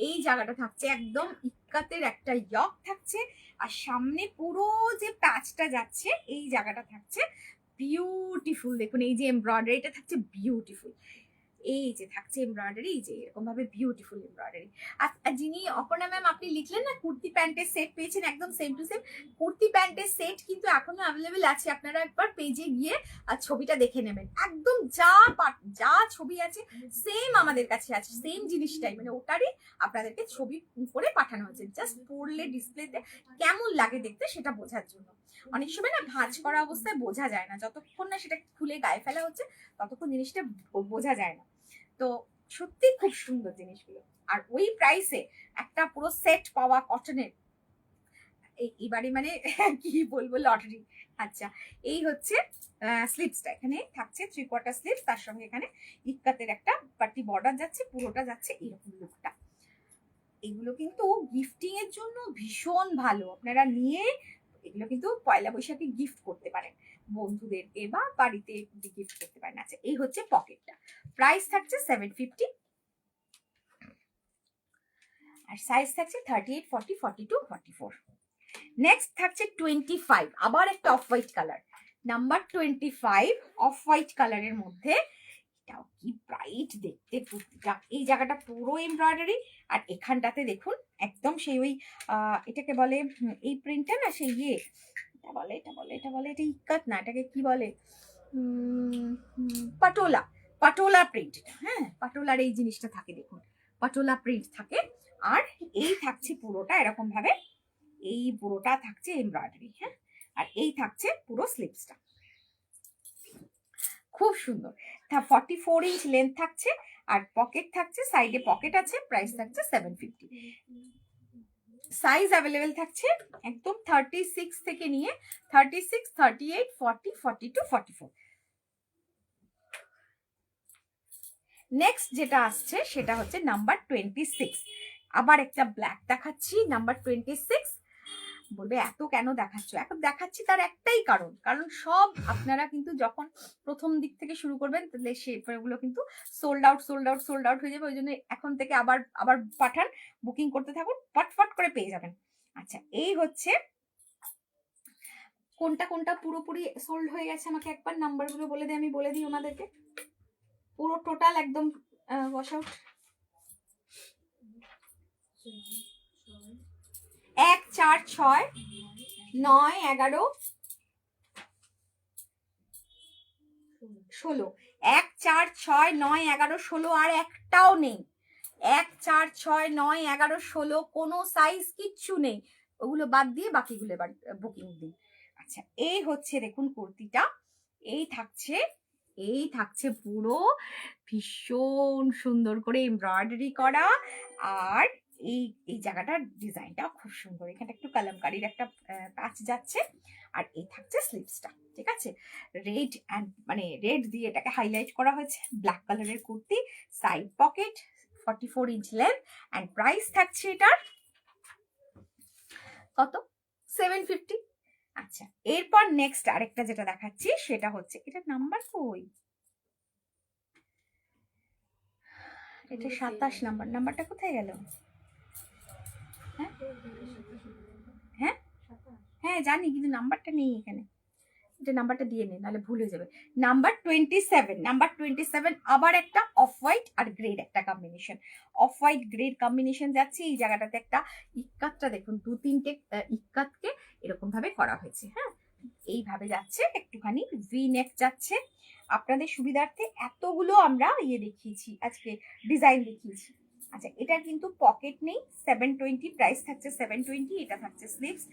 এই জায়গাটা থাকছে একদম ইক্কাতের একটা ইয়ক থাকছে, আর সামনে পুরো যে প্যাচটা যাচ্ছে এই জায়গাটা থাকছে বিউটিফুল। দেখুন এই যে এমব্রয়ডারিটা থাকছে বিউটিফুল, এই যে থাকছে এমব্রয়ডারি, এই যে এরকম ভাবে বিউটিফুল এমব্রয়ডারি। আর যিনি অপর্ণা ম্যাম আপনি লিখলেন না কুর্তি প্যান্টের সেট পেয়েছেন, একদম সেম টু সেম কুর্তি প্যান্টের সেট কিন্তু এখনো অ্যাভেলেবেল আছে। আপনারা একবার পেজে গিয়ে ছবিটা দেখে নেবেন, একদম যা ছবি আছে সেম আমাদের কাছে আছে, সেম জিনিসটাই, মানে ওটারই আপনাদেরকে ছবি করে পাঠানো হয়েছে, জাস্ট পরলে ডিসপ্লেতে কেমন লাগে দেখতে সেটা বোঝার জন্য। অনেক সময় না ভাঁজ করা অবস্থায় বোঝা যায় না, যতক্ষণ না সেটা খুলে গায়ে ফেলা হচ্ছে ততক্ষণ জিনিসটা বোঝা যায় না। তো সত্যি খুব সুন্দর জিনিসগুলো, আর ওই প্রাইসে একটা পুরো সেট পাওয়া কটনের, এবারে মানে কি বলবো, লটারি। আচ্ছা এই হচ্ছে স্লিভসটা, এখানে থাকছে 3/4 স্লিভস, তার সঙ্গে এখানে ইক্কাতের একটা পাটি বর্ডার যাচ্ছে, পুরোটা যাচ্ছে এরকম লুকটা। এগুলো কিন্তু গিফটিং এর জন্য ভীষণ ভালো, আপনারা নিয়ে এগুলো কিন্তু পয়লা বৈশাখে গিফট করতে পারেন বন্ধুদেরকে বা বাড়িতে গিফট করতে পারেন। আচ্ছা এই হচ্ছে পকেটটা, প্রাইস থাকছে 750, আর সাইজ থাকছে 38, 40, 42, 44। নেক্সট থাকছে 25, আবার একটা off white colour, number 25 off white কালারের মধ্যে। এটাও কি ব্রাইট দেখতে কুর্তিটা, এই জায়গাটা পুরো এমব্রয়ডারি, আর এখানটাতে দেখুন একদম সেই ওই এটাকে বলে এই প্রিন্টটা না, সেই ইয়ে এটা ইক্কাত না, এটাকে কি বলে, পাটোলা প্রিন্ট। হ্যাঁ, পাটোলার এই জিনিসটা থাকে, দেখুন পাটোলা প্রিন্ট থাকে। আর এই থাকছে পুরোটা এরকম ভাবে, এই পুরোটা থাকছে এমব্রয়ডারি। হ্যাঁ, আর এই থাকছে পুরো স্লিভসটা, খুব সুন্দর। 44 ইঞ্চ লেন্থ থাকছে, আর পকেট থাকছে, সাইডে পকেট আছে, প্রাইস থাকছে 750। সাইজ অ্যাভেলেবেল থাকছে একদম 36 থেকে নিয়ে 36, 38, 40, 42, 44। নেক্সট যেটা আসছে সেটা হচ্ছে নাম্বার 26, আবার একটা ব্ল্যাক দেখাচ্ছি, নাম্বার 26। বলবে এত কেন দেখাচ্ছ, এখন দেখাচ্ছি তার একটাই কারণ সব আপনারা কিন্তু যখন প্রথম দিক থেকে শুরু করবেন তাহলে সেগুলো কিন্তু সোল্ড আউট হয়ে যাবে, ওই জন্য এখন থেকে আবার পাঠান, বুকিং করতে থাকুন, ফটফট করে পেয়ে যাবেন। আচ্ছা এই হচ্ছে, কোনটা পুরোপুরি সোল্ড হয়ে গেছে আমাকে একবার নাম্বারগুলো বলে দিই, আমি বলে দিই ওনাদেরকে পুরো টোটাল একদম ওয়াশ আউট। 1, 4, 6, 9, 11, 16, 1, 4, 6, 9, 11, 16, আর একটাও নেই। 1, 4, 6, 9, 11, 16 কোনো সাইজ কিচ্ছু নেই, ওগুলো বাদ দিয়ে বাকিগুলো এবার বুকিং দিন। আচ্ছা এই হচ্ছে দেখুন কুর্তিটা, এই থাকছে পুরো ভীষণ সুন্দর করে এমব্রয়ডারি করা, আর এই জায়গাটার ডিজাইনটা খুব সুন্দর, এখানে একটু কালামকারীর একটা কাজ যাচ্ছে, আর এই থাকছে স্লিভসটা, ঠিক আছে। রেড অ্যান্ড মানে রেড দিয়ে এটাকে হাইলাইট করা হয়েছে, ব্ল্যাক কালারের kurti, side pocket, 44 inch length, and price থাকছে এটার কত, 750। আচ্ছা এরপর নেক্সট আরেকটা যেটা দেখাচ্ছি সেটা হচ্ছে, এটার নাম্বার কই, এটা 27 নাম্বার, নাম্বারটা কোথায় গেল? হ্যাঁ হ্যাঁ জানি, কিন্তু নাম্বারটা নেই এখানে, এটা নাম্বারটা দিয়ে নেই নাহলে ভুল হয়ে যাবে। নাম্বার 27, আবার একটা অফ হোয়াইট আর গ্রেড একটা combination, off white grade combination যাচ্ছে, এই জায়গাটাতে একটা ইক্কাতটা দেখুন, 2-3টে ইক্কাতকে এরকম ভাবে করা হয়েছে। হ্যাঁ, এইভাবে যাচ্ছে, একটুখানি ভি নেক যাচ্ছে। আপনাদের সুবিধার্থে এতগুলো আমরা দেখিয়েছি আজকে, ডিজাইন দেখিয়েছি। আচ্ছা, এটা কিন্তু পকেট নেই, 720 প্রাইস থাকছে 720। এটা থাকছে স্লিভস,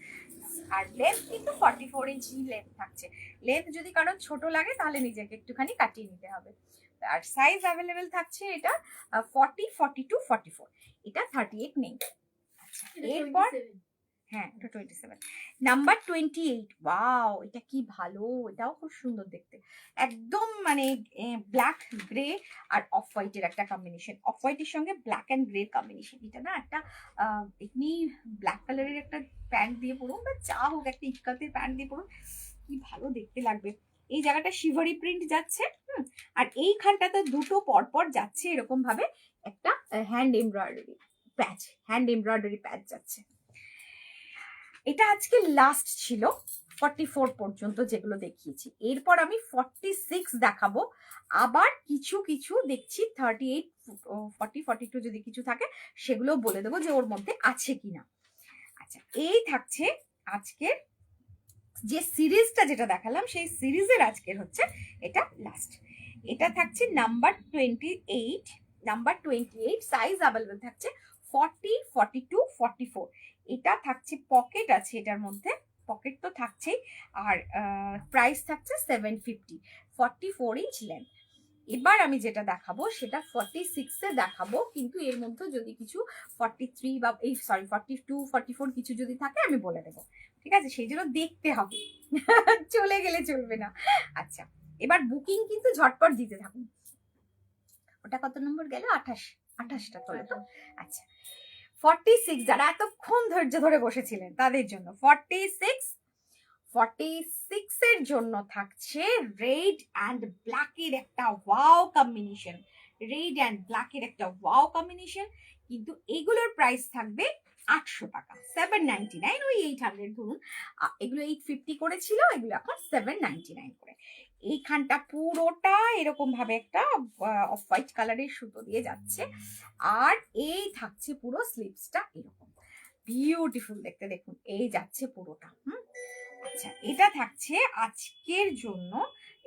আর লেন্থ কিন্তু 44 ইঞ্চি লেন্থ থাকছে। লেন্থ যদি কারোর ছোট লাগে তাহলে নিজেকে একটুখানি কাটিয়ে নিতে হবে। আর সাইজ অ্যাভেলেবেল থাকছে এটা 40, 42, 44। এটা 38 নেই। আচ্ছা, এরপর হ্যাঁ, এটা 27। নাম্বার 28, ওয়াও, এটা কি ভালো, এটাও খুব সুন্দর দেখতে। একদম মানে ব্ল্যাক গ্রে আর অফ হোয়াইটের একটা কম্বিনেশন, অফ হোয়াইটের সঙ্গে ব্ল্যাক অ্যান্ড গ্রে কম্বিনেশন। এটা না একটা এমনি ব্ল্যাক কালারের একটা প্যান্ট দিয়ে পরুন, বা যা হোক একটা ইটকাতের প্যান্ট দিয়ে পরুন, কি ভালো দেখতে লাগবে। এই জায়গাটা শিভারি প্রিন্ট যাচ্ছে, আর এইখানটাতে দুটো পরপর যাচ্ছে এরকম ভাবে একটা হ্যান্ড এমব্রয়ডারি প্যাচ, হ্যান্ড এমব্রয়ডারি প্যাচ যাচ্ছে। এটা আজকে লাস্ট ছিল 44 পর্যন্ত যেগুলো দেখিয়েছি। এরপর আমি 46 দেখাবো। আবার কিছু কিছু দেখছি 38, 40, 42 যদি কিছু থাকে সেগুলো বলে দেবো যে ওর মধ্যে আছে কিনা। আচ্ছা, এই থাকছে আজকের যে সিরিজটা যেটা দেখালাম, সেই সিরিজের আজকের হচ্ছে এটা লাস্ট। এটা থাকছে নাম্বার 28, নাম্বার 28, সাইজ অ্যাভেলেবেল থাকছে 40, 42, 44। এটা থাকছে পকেট আছে এটার মধ্যে, পকেট তো থাকছেই, আর প্রাইস থাকছে 750, 44 ইঞ্চ লেন্থ। এবার আমি যেটা দেখাবো সেটা 46 এ দেখাবো, কিন্তু এর মধ্যে যদি কিছু 43 বা 42, 44 কিছু যদি থাকে আমি বলে দেবো, ঠিক আছে? সেই জন্য দেখতে হবে, চলে গেলে চলবে না। আচ্ছা, এবার বুকিং কিন্তু ঝটপট দিতে থাকুন। ওটা কত নম্বর গেল? 28, 28টা চলে তো। আচ্ছা, 46 যারা এতক্ষণ ধৈর্য ধরে বসেছিলেন তাদের জন্য 46 এর জন্য থাকছে রেড অ্যান্ড ব্ল্যাকের একটা ওয়াও কম্বিনেশন, রেড অ্যান্ড ব্ল্যাকের একটা ওয়াও কম্বিনেশন। কিন্তু এগুলোর প্রাইস থাকবে 800 টাকা, 799, ওই 800 ধরুন। এগুলো 850 করেছিল, এগুলো এখন 799 করে। এইখানটা পুরোটা এরকম ভাবে একটা অফ হোয়াইট কালারের সুতো দিয়ে যাচ্ছে, আর এই থাকছে পুরো স্লিভসটা এরকম বিউটিফুল দেখতে, দেখুন এই যাচ্ছে পুরোটা। আচ্ছা, এটা থাকছে আজকের জন্য,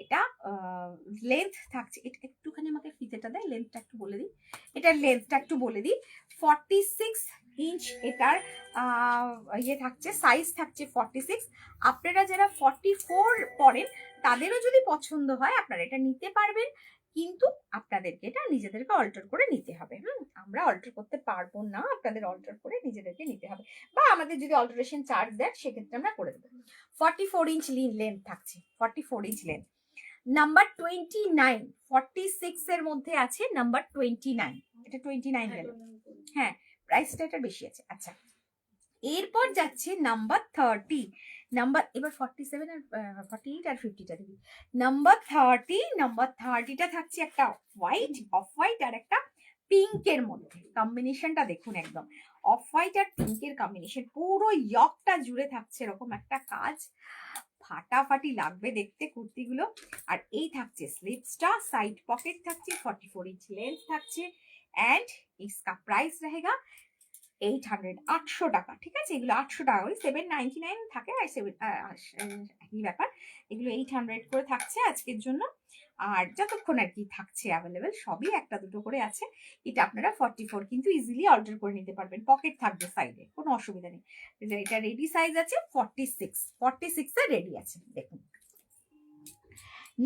এটা লেন্থ থাকছে, এটা একটুখানি আমাকে ফিতেটা দেয়, লেন্থটা একটু বলে দিই, এটার লেন্থটা একটু বলে দিই, 46 ইঞ্চ এটার থাকছে, সাইজ থাকছে 46। আপনারা যারা 44 পরেন তাদেরও যদি পছন্দ হয় আপনারা এটা নিতে পারবেন, কিন্তু আপনাদেরকে এটা নিজেদেরকে অল্টার করে নিতে হবে। আমরা অল্টার করতে পারবো না, আপনাদের অল্টার করে নিজেদেরকে নিতে হবে, বা আমাদের যদি অল্টারেশন চার্জ দেন সেক্ষেত্রে আমরা করে দেবো। 44 ইঞ্চ লেন্থ থাকছে, 44 ইঞ্চ লেন্থ। নাম্বার 29, 46 এর মধ্যে আছে নাম্বার 29, এটা 29 গেল, হ্যাঁ প্রাইসটা এটা বেশি আছে। আচ্ছা, এরপর যাচ্ছে নাম্বার 30, নাম্বার এবার 47 আর 48 আর 50টা দিবি। নাম্বার 30টা থাকছে একটা হোয়াইট, অফ হোয়াইট আর একটা পিঙ্কের মধ্যে, কম্বিনেশনটা দেখুন একদম অফ হোয়াইট আর পিঙ্কের কম্বিনেশন, পুরো ইয়কটা জুড়ে থাকছে এরকম একটা কাজ, ফাটাফাটি লাগবে দেখতে কুর্তিগুলো। আর এই থাকছে স্লিভসটা, সাইড পকেট থাকছে, 44 ইঞ্চ লেন্থ থাকছে, এন্ড इसका प्राइस रहेगा 800, 800 টাকা, ঠিক আছে? এগুলো 800 টাকা করে, 799 থাকে, আর একই ব্যাপার, এগুলো 800 করে থাকছে আজকের জন্য। আর যতক্ষণ আর কি থাকছে অ্যাভেলেবেল, সবই একটা দুটো করে আছে। এটা আপনারা 44 কিন্তু ইজিলি অর্ডার করে নিতে পারবেন, পকেট থাকবে সাইডে, কোনো অসুবিধা নেই। এটা রেডি সাইজ আছে 46 এ রেডি আছে, দেখুন।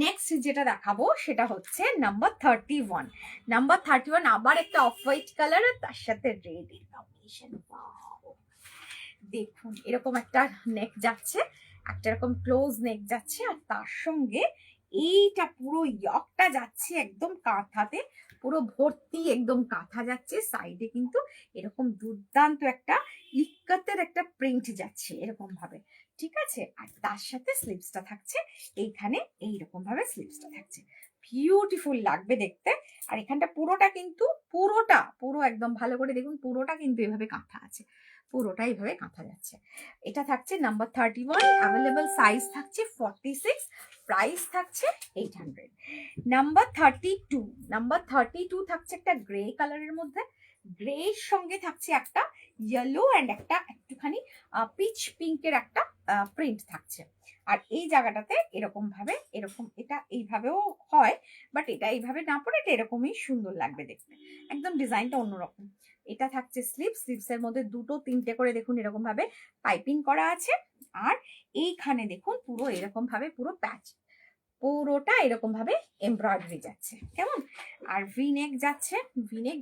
নেক্সট যেটা দেখাবো সেটা হচ্ছে নাম্বার 31, নাম্বার 31 আবার একটা অফ হোয়াইট কালার আর তার সাথে রেড এর কম্বিনেশন, দেখুন এরকম একটা নেক যাচ্ছে, একটা এরকম ক্লোজ নেক যাচ্ছে, আর তার সঙ্গে এইটা পুরো ইয়কটা যাচ্ছে একদম কাঁথাতে, পুরো ভর্তি একদম কাঁথা যাচ্ছে, সাইডে কিন্তু এরকম দুর্দান্ত একটা ইক্কাতের একটা প্রিন্ট যাচ্ছে এরকম ভাবে, ঠিক আছে? আর তার সাথে স্লিভসটা থাকছে এইখানে, এইরকম ভাবে স্লিভসটা থাকছে, বিউটিফুল লাগবে দেখতে। আর এখানটা পুরোটা কিন্তু পুরো একদম ভালো করে দেখুন, পুরোটা কিন্তু এভাবে কাঁথা আছে, পুরোটা এইভাবে কাঁথা যাচ্ছে। এটা থাকছে নাম্বার 31, অ্যাভেলেবল সাইজ থাকছে 46, প্রাইস থাকছে 800। নাম্বার 32 থাকছে একটা গ্রে কালারের মধ্যে, গ্রে সঙ্গে থাকছে একটা ইয়েলো অ্যান্ড একটা একটুখানি পিচ পিঙ্কের একটা প্রিন্ট থাকছে। আর এই জায়গাটাতে এরকম ভাবে, এরকম এটা এইভাবেও হয়, বাট এটা এইভাবে না পরে এটা এরকমই সুন্দর লাগবে দেখতে, একদম ডিজাইনটা অন্যরকম। এটা থাকছে স্লিপসের মধ্যে দুটো তিনটে করে দেখুন এরকম ভাবে পাইপিং করা আছে। আর এইখানে দেখুন পুরো এরকম ভাবে পুরো প্যাচ, পুরোটা এরকম ভাবে এমব্রয়ডারি যাচ্ছে, কেমন। আর ভিনেক যাচ্ছে,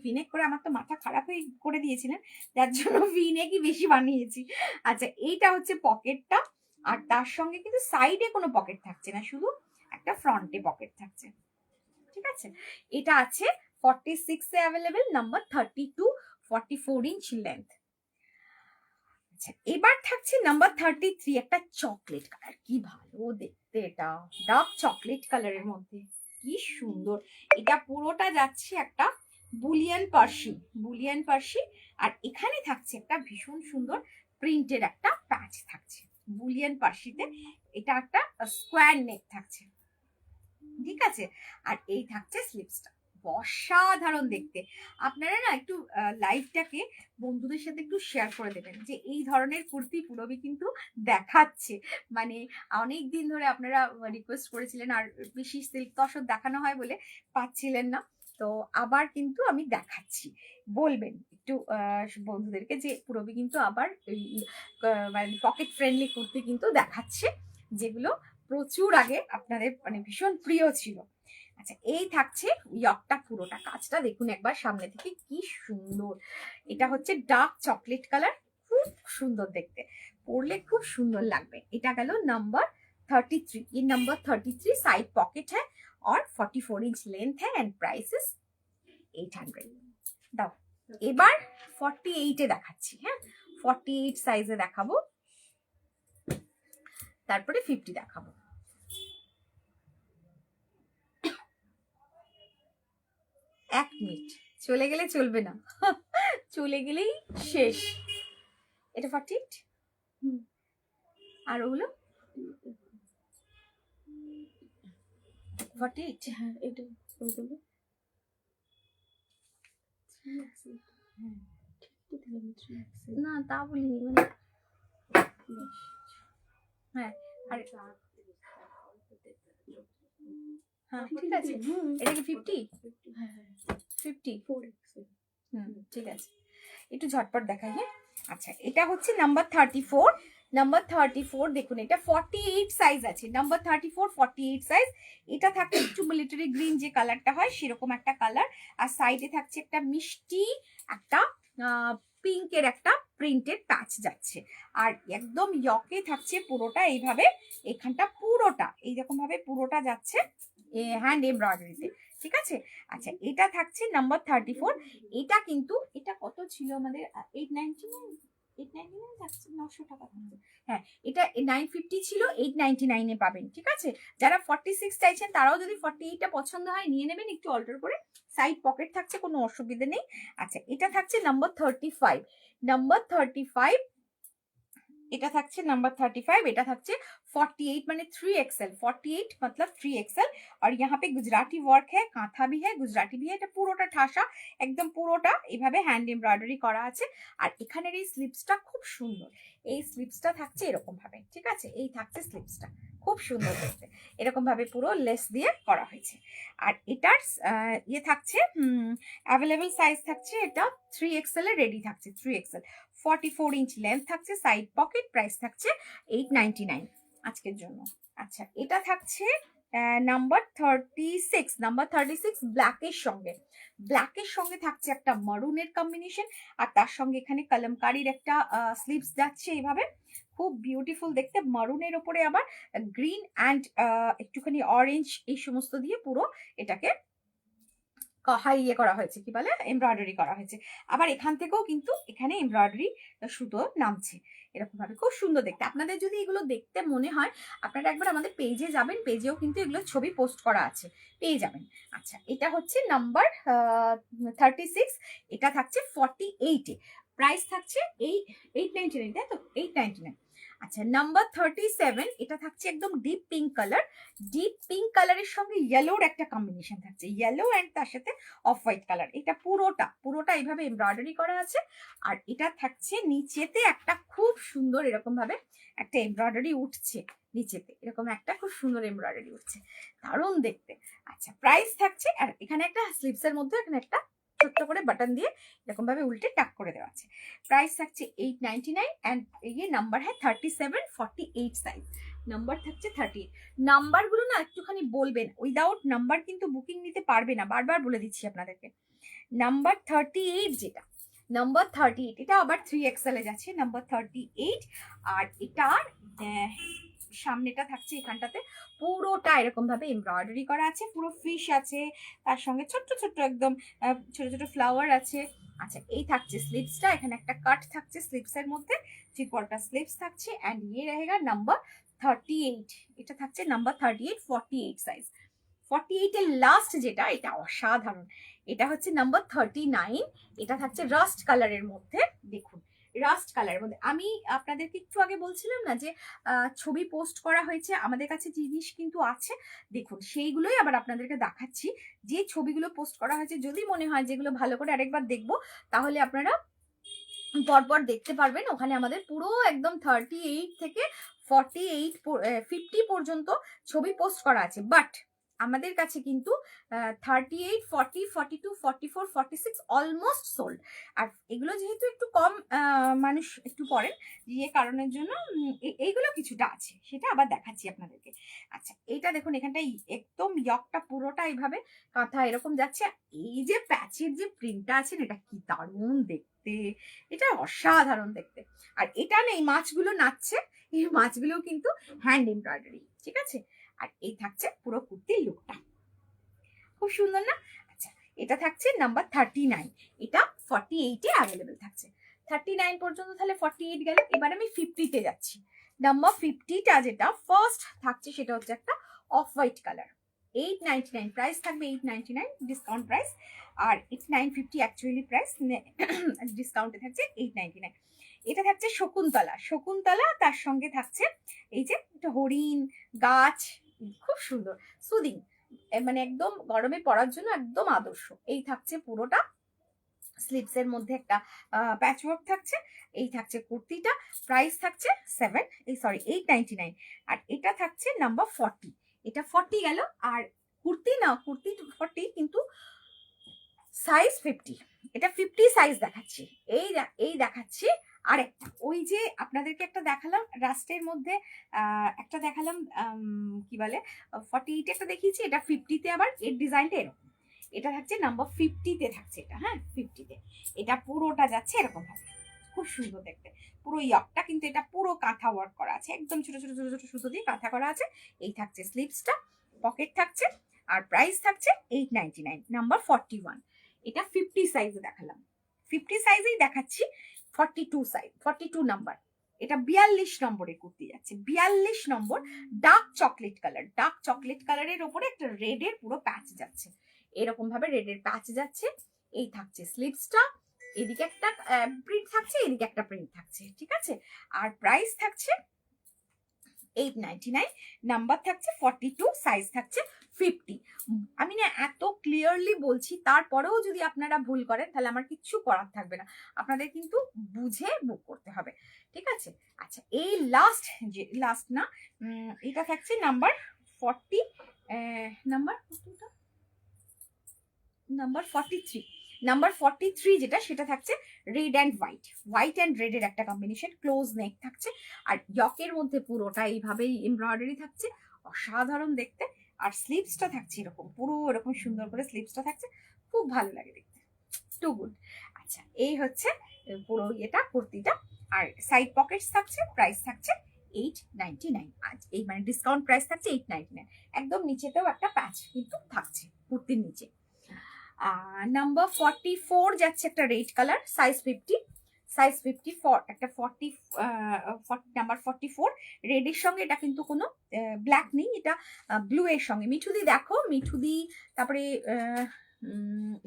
ভিনেক করে আমার তো মাথা খারাপ হয়ে করে দিয়েছিলেন, যার জন্য ভিনেকই বেশি বানিয়েছি। আচ্ছা, এইটা হচ্ছে পকেটটা, আর তার সঙ্গে কিন্তু সাইডে কোনো পকেট থাকছে না, শুধু একটা ফ্রন্টে পকেট থাকছে, ঠিক আছে। এটা আছে 46 এ অ্যাভেলেবেল, নাম্বার 32, 44 ইঞ্চ লেন্থ। আচ্ছা, এবার থাকছে নাম্বার 33, একটা চকলেট কালার, কি ভালো দেখতে, এটা ডার্ক চকলেট কালারের মধ্যে, কি সুন্দর। এটা পুরোটা যাচ্ছে একটা বুলিয়ান পার্সি, আর এখানে থাকছে একটা ভীষণ সুন্দর প্রিন্টের একটা প্যাচ থাকছে বুলিয়ান পার্সিতে। এটা একটা স্কোয়ার নেক থাকছে, ঠিক আছে। আর এই থাকছে স্লিপসটা, অসাধারণ দেখতে। আপনারা না একটু লাইভটাকে বন্ধুদের সাথে একটু শেয়ার করে দেবেন, যে এই ধরনের কুর্তি পুরবি কিন্তু দেখাচ্ছে, মানে অনেক দিন ধরে আপনারা রিকোয়েস্ট করেছিলেন, আর বেশি সিল্ক তসর দেখানো হয় বলে পাচ্ছিলেন না, তো আবার কিন্তু আমি দেখাচ্ছি। বলবেন একটু বন্ধুদেরকে যে পুরবি কিন্তু আবার মানে পকেট ফ্রেন্ডলি কুর্তি কিন্তু দেখাচ্ছে, যেগুলো প্রচুর আগে আপনাদের মানে ভীষণ প্রিয় ছিল। আচ্ছা, এই থাকছে ইয়কটা, পুরোটা কাজটা দেখুন একবার সামনে থেকে, কি সুন্দর। এটা হচ্ছে ডার্ক চকলেট কালার, খুব সুন্দর দেখতে, পরলে খুব সুন্দর লাগবে। এটা গেল নাম্বার 33, ये नंबर 33 साइड पॉकेट है और 44 इंच लेंथ है एंड प्राइस इज 800। দাও, এবার 48 এ দেখাচ্ছি, হ্যাঁ 48 সাইজে দেখাবো, তারপরে 50 দেখাবো। এক মিনিট, চলে গেলে চলবে না, চলে গেলেই শেষ। এটা 48, আর ওগুলো 48, হ্যাঁ এটা ওগুলো না তা বলিনি, মানে হ্যাঁ, আর হ্যাঁ ঠিক আছে, এটা কি 50? হ্যাঁ হ্যাঁ 54, 4XL। ঠিক আছে, একটু ঝটপট দেখাই, হ্যাঁ। আচ্ছা, এটা হচ্ছে নাম্বার 34, নাম্বার 34 দেখুন, এটা 48 সাইজ আছে, নাম্বার 34 48 সাইজ। এটা থাকছে একটু মিলিটারি গ্রিন যে কালারটা হয় সেরকম একটা কালার, আর সাইডে থাকছে একটা মিষ্টি একটা পিঙ্কের একটা প্রিন্টেড প্যাচ যাচ্ছে, আর একদম ইয়কে থাকছে পুরোটা এইভাবে, এখানটা পুরোটা এইরকম ভাবে পুরোটা যাচ্ছে হ্যান্ড এমব্রয়ডারিতে, ঠিক আছে। আচ্ছা, এটা থাকছে নাম্বার 34, এটা কিন্তু এটা কত ছিল আমাদের 899 যাচ্ছে, 900 টাকা থাকছে, হ্যাঁ এটা 950 ছিল, 899 এ পাবেন, ঠিক আছে। যারা 46 চাইছেন তারাও যদি 48টা পছন্দ হয় নিয়ে নেবেন, একটু অল্টার করে, সাইড পকেট থাকছে, কোনো অসুবিধা নেই। আচ্ছা, এটা থাকছে নাম্বার 35, নাম্বার 35, এটা থাকছে নাম্বার 35, এটা থাকছে 48 মানে 3XL, 48 मतलब 3XL। और यहाँ पे गुजराती वर्क है, कांथा भी है, गुजराती भी है, এটা পুরোটা ঠাসা, একদম পুরোটা এইভাবে হ্যান্ড এমব্রয়ডারি করা আছে। আর এখানের এই স্লিপসটা খুব সুন্দর, এই স্লিপসটা থাকছে এরকম ভাবে, ঠিক আছে, এই থাকছে স্লিপসটা খুব সুন্দর দেখতে, এরকম ভাবে পুরো লেস দিয়ে করা হয়েছে। আর এটার ইয়ে থাকছে অ্যাভেলেবেল সাইজ থাকছে, এটা 3XL এ রেডি থাকছে, 3XL 44 ইঞ্চ লেন্থ থাকছে, সাইড পকেট, প্রাইস থাকছে 899 আজকের জন্য। আচ্ছা, এটা থাকছে নাম্বার 36, নাম্বার 36 ব্ল্যাকের সঙ্গে থাকছে একটা মারুনের কম্বিনেশন, আর তার সঙ্গে এখানে কলমকারীর একটা স্লিভস যাচ্ছে এইভাবে, খুব বিউটিফুল দেখতে, মারুনের ওপরে আবার গ্রিন অ্যান্ড একটুখানি অরেঞ্জ এই সমস্ত দিয়ে পুরো এটাকে ইয়ে করা হয়েছে, কি বলে এমব্রয়ডারি করা হয়েছে। আবার এখান থেকেও কিন্তু এখানে এমব্রয়ডারি সুতো নামছে এরকম ভাবে, খুব সুন্দর দেখতে। আপনাদের যদি এগুলো দেখতে মনে হয় আপনারা একবার আমাদের পেজে যাবেন, পেজেও কিন্তু এগুলো ছবি পোস্ট করা আছে, পেয়ে যাবেন। আচ্ছা, এটা হচ্ছে নাম্বার 36, এটা থাকছে 48 এ, প্রাইস থাকছে 899, তাই তো 899। আচ্ছা নাম্বার 37, এটা থাকছে একদম deep pink colour. Deep pink কালারের সঙ্গে ইয়েলোর একটা কম্বিনেশন থাকছে, ইয়েলো অ্যান্ড তার সাথে অফ হোয়াইট কালার। এটা পুরোটা এইভাবে এমব্রয়ডারি করা আছে। আর এটা থাকছে নিচেতে একটা খুব সুন্দর এরকম ভাবে একটা এমব্রয়ডারি উঠছে, নিচেতে এরকম একটা খুব সুন্দর এমব্রয়ডারি উঠছে, দারুণ দেখতে। আচ্ছা প্রাইস থাকছে, আর এখানে একটা স্লিভসের মধ্যে এখানে একটা ছোট্ট করে বাটন দিয়ে এরকম ভাবে উল্টে টাক করে দেওয়া আছে। प्राइस থাকছে 899 এন্ড ये নাম্বার है 37 48 সাইজ। নাম্বার থাকছে 38। নাম্বারগুলো না একটুখানি বলবেন, উইদাউট নাম্বার কিন্তু বুকিং নিতে পারবে না, বারবার বলে দিচ্ছি আপনাদেরকে। নাম্বার 38 যেটা, নাম্বার 38 এটা আবার 3XL এ যাচ্ছে, নাম্বার 38। আর এটার সামনেটা থাকছে এখানটাতে পুরোটা এরকম ভাবে এমব্রয়ডারি করা আছে, পুরো ফিশ আছে, তার সঙ্গে ছোট্ট ছোট্ট একদম ছোট ছোট ফ্লাওয়ার আছে। আচ্ছা এই থাকছে স্লিভসটা, এখানে একটা কাট থাকছে স্লিভসের মধ্যে, 3/4 স্লিভস থাকছে এন্ড ये रहेगा নাম্বার 38। এটা থাকছে নাম্বার 38 48 সাইজ। 48 এর লাস্ট যেটা, এটা অসাধারণ, এটা হচ্ছে নাম্বার 39। এটা থাকছে রাস্ট কালারের মধ্যে, দেখুন রাস্ট কালারের মধ্যে। আমি আপনাদেরকে একটু আগে বলছিলাম না যে ছবি পোস্ট করা হয়েছে, আমাদের কাছে জিনিস কিন্তু আছে, দেখুন সেইগুলোই আবার আপনাদেরকে দেখাচ্ছি। যে ছবিগুলো পোস্ট করা হয়েছে, যদি মনে হয় যেগুলো ভালো করে আরেকবার দেখবো, তাহলে আপনারা পরপর দেখতে পারবেন। ওখানে আমাদের পুরো একদম 38 থেকে 48 50 পর্যন্ত ছবি পোস্ট করা আছে, বাট আমাদের কাছে কিন্তু 38 40 42 44 46 অলমোস্ট সোল্ড। আর এগুলো যেহেতু একটু কম মানুষ একটু পড়েন, যে কারণের জন্য এইগুলো কিছুটা আছে, সেটা আবার দেখাচ্ছি আপনাদেরকে। আচ্ছা এটা দেখুন, এখানটাই একদম ইয়কটা পুরোটা এইভাবে কাঁথা এরকম যাচ্ছে। এই যে প্যাচের যে প্রিন্টটা আছে, এটা কি দারুণ দেখতে, এটা অসাধারণ দেখতে। আর এটা নেই মাছগুলো নাচছে, এই মাছগুলো কিন্তু হ্যান্ড এমব্রয়ডারি, ঠিক আছে। আর এই থাকছে পুরো কুর্তির লুকটা, খুব সুন্দর না? আচ্ছা এটা থাকছে নাম্বার 39, এটা 48 এ অ্যাভেলেবেল থাকছে। 39 পর্যন্ত তাহলে 48 গেল। এবার আমি 50 তে যাচ্ছি। নাম্বার 50টা যেটা ফার্স্ট থাকছে, সেটা হচ্ছে একটা অফ হোয়াইট কালার। 899 প্রাইস থাকবে, 899 ডিসকাউন্ট প্রাইস। আর 950 অ্যাকচুয়ালি প্রাইস, ডিসকাউন্টে থাকছে 899। এটা থাকছে শকুন্তলা, তার সঙ্গে থাকছে এই যে একটা হরিণ, গাছ, খুব সুন্দর সুদিং, মানে একদম গরমে পরার জন্য একদম আদর্শ। এই থাকছে পুরোটা, স্লিভসের মধ্যে একটা প্যাচওয়ার্ক থাকছে। এই থাকছে কুর্তিটা, প্রাইস থাকছে 899। আর এটা থাকছে নাম্বার 40, এটা 40 গেল। আর কুর্তি 40 কিন্তু সাইজ 50, এটা 50 সাইজ দেখাচ্ছি। এই দেখাচ্ছি আর একটা, ওই যে আপনাদেরকে একটা দেখালাম রাস্টের মধ্যে, একটা দেখালাম কি বলে 48 একটা দেখিয়েছি, এটা 50 তে আবার এর ডিজাইনটা এরকম। এটা থাকছে নাম্বার 50 তে থাকছে এটা, হ্যাঁ 50 তে। এটা পুরোটা যাচ্ছে এরকম ভাবে, খুব সুন্দর দেখতে। পুরো ইয়কটা কিন্তু এটা পুরো কাঁথা ওয়ার্ক করা আছে, একদম ছোট ছোট ছোট ছোট সুতো দিয়ে কাঁথা করা আছে। এই থাকছে স্লিভসটা, পকেট থাকছে। আর প্রাইস থাকছে 899, নাম্বার 41। এটা 50 সাইজে দেখালাম, 50 সাইজেই দেখাচ্ছি। 42 নাম্বার, এটা 42 নম্বরের কুর্তি যাচ্ছে, 42 নম্বর। ডার্ক চকলেট কালারের ওপরে একটা রেডের পুরো প্যাচ যাচ্ছে, এরকম ভাবে রেডের প্যাচ যাচ্ছে। এই থাকছে স্লিভসটা, এদিকে একটা প্রিন্ট থাকছে, এদিকে একটা প্রিন্ট থাকছে, ঠিক আছে। আর প্রাইস থাকছে 899, নাম্বার থাকছে 42, সাইজ থাকছে 50। আমি না এত ক্লিয়ারলি বলছি, তারপরেও যদি আপনারা ভুল করেন তাহলে আমার কিচ্ছু করার থাকবে না, আপনাদের কিন্তু বুঝে বুক করতে হবে, ঠিক আছে। আচ্ছা এই লাস্ট না, এটা থাকছে নাম্বার 40, নাম্বার 43, নাম্বার 43 যেটা, সেটা থাকছে রেড অ্যান্ড হোয়াইট অ্যান্ড রেডের একটা কম্বিনেশন, ক্লোজ নেক থাকছে। আর ইয়কের মধ্যে পুরোটা এইভাবেই এমব্রয়ডারি থাকছে, অসাধারণ দেখতে। আর স্লিভসটা থাকছে এরকম, পুরো এরকম সুন্দর করে স্লিভসটা থাকছে, খুব ভালো লাগে দেখতে, টু গুড। আচ্ছা এই হচ্ছে পুরো এটা কুর্তিটা। আর সাইড পকেটস থাকছে, প্রাইস থাকছে 899। আজ এই মানে ডিসকাউন্ট প্রাইস থাকছে 899। একদম নিচেতেও একটা প্যাচ কিন্তু থাকছে কুর্তির নিচে। নাম্বার 44 যাচ্ছে একটা রেড কালার, সাইজ 54, একটা 40 নাম্বার 44 রেডের সঙ্গে, এটা কিন্তু কোনো ব্ল্যাক নেই, এটা ব্লু এর সঙ্গে। মিঠুদি দেখো, মিঠুদি তারপরে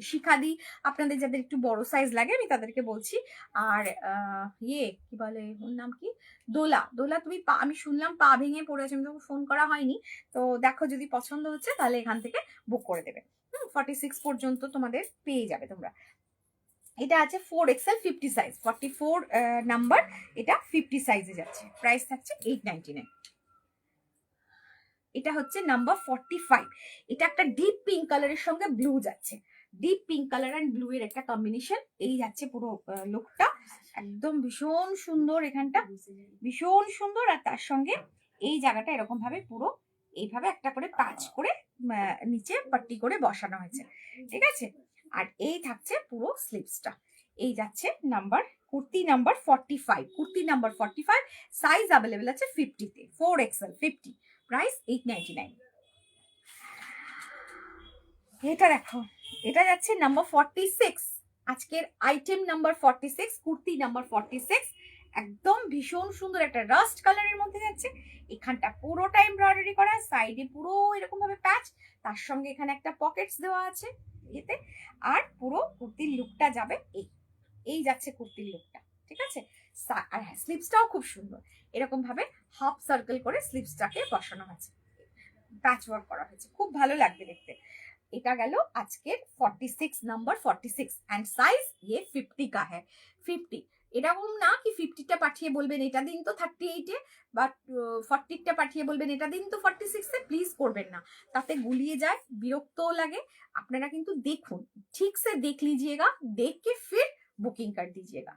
শিখাদি, আপনাদের যাদের একটু বড় সাইজ লাগে আমি তাদেরকে বলছি। আর কি বলে ওর নাম কি, দোলা, দোলা তুমি আমি শুনলাম পা ভেঙে পড়ে আছে, আমি তোকে ফোন করা হয়নি, তো দেখো যদি পছন্দ হচ্ছে তাহলে এখান থেকে বুক করে দেবে। 46 পর্যন্ত তোমাদের পেয়ে যাবে তোমরা। এটা আছে 4XL 50 সাইজ, 44 নাম্বার, এটা 50 সাইজে যাচ্ছে, প্রাইস থাকছে 899। এটা হচ্ছে নাম্বার 45, এটা একটা ডিপ পিঙ্ক কালারের সঙ্গে ব্লু যাচ্ছে, deep pink colour and blue এর একটা কম্বিনেশন, এই যাচ্ছে পুরো লুকটা, একদম ভীষণ সুন্দর, এখানটা ভীষণ সুন্দর, আর তার সঙ্গে এই জায়গাটা এরকম ভাবে পুরো এইভাবে একটা করে প্যাচ করে নিচে পাট্টি করে বসানো হয়েছে, ঠিক আছে। আর এই থাকছে পুরো স্লিভসটা, এই যাচ্ছে number kurti number 45, kurti number 45, size available আছে 50 তে, 4XL 50, প্রাইস 899। এটা দেখো, এটা যাচ্ছে নাম্বার 46, আজকের আইটেম নাম্বার 46, কুর্তি নাম্বার 46, একদম ভীষণ সুন্দর একটা রাস্ট কালারের মধ্যে যাচ্ছে, এখানটা পুরোটা এমব্রয়ডারি করা, সাইডে পুরো এরকম ভাবে প্যাচ, তার সঙ্গে এখানে একটা পকেটস দেওয়া আছে এতে, আর পুরো কুর্তির লুকটা যাবে এই যাচ্ছে কুর্তির লুকটা, ঠিক আছে। আর হ্যাঁ, স্লিভসটাও খুব সুন্দর, এরকম ভাবে হাফ সার্কেল করে স্লিভসটাকে বসানো হয়েছে, প্যাচ ওয়ার্ক করা হয়েছে, খুব ভালো লাগবে দেখতে। এটা গেল আজকের 46 নাম্বার 46, এন্ড সাইজ 50 का है, 50, এরকম না কি 50টা পাঠিয়ে বলবেন এটা দিন তো 38 এ, বা 40টা পাঠিয়ে বলবেন এটা দিন তো 46 এ, প্লিজ করবেন না, তাতে গুলিয়ে যায়, বিরক্তও লাগে। আপনারা কিন্তু দেখুন, ঠিক সে দেখ लीजिएगा, देख के फिर বুকিং कर दीजिएगा,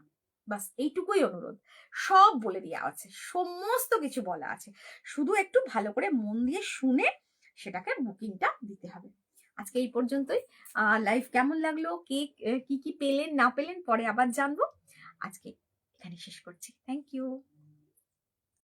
বাস এইটুকুই অনুরোধ। সব বলে দেওয়া আছে, সমস্ত কিছু বলা আছে, শুধু একটু ভালো করে মন দিয়ে শুনে সেটাকে বুকিংটা দিতে হবে। আজকে এই পর্যন্তই। লাইভ কেমন লাগলো, কে কি কি পেলেন না পেলেন পরে আবার জানবো, আজকে এখানে শেষ করছি, থ্যাংক ইউ।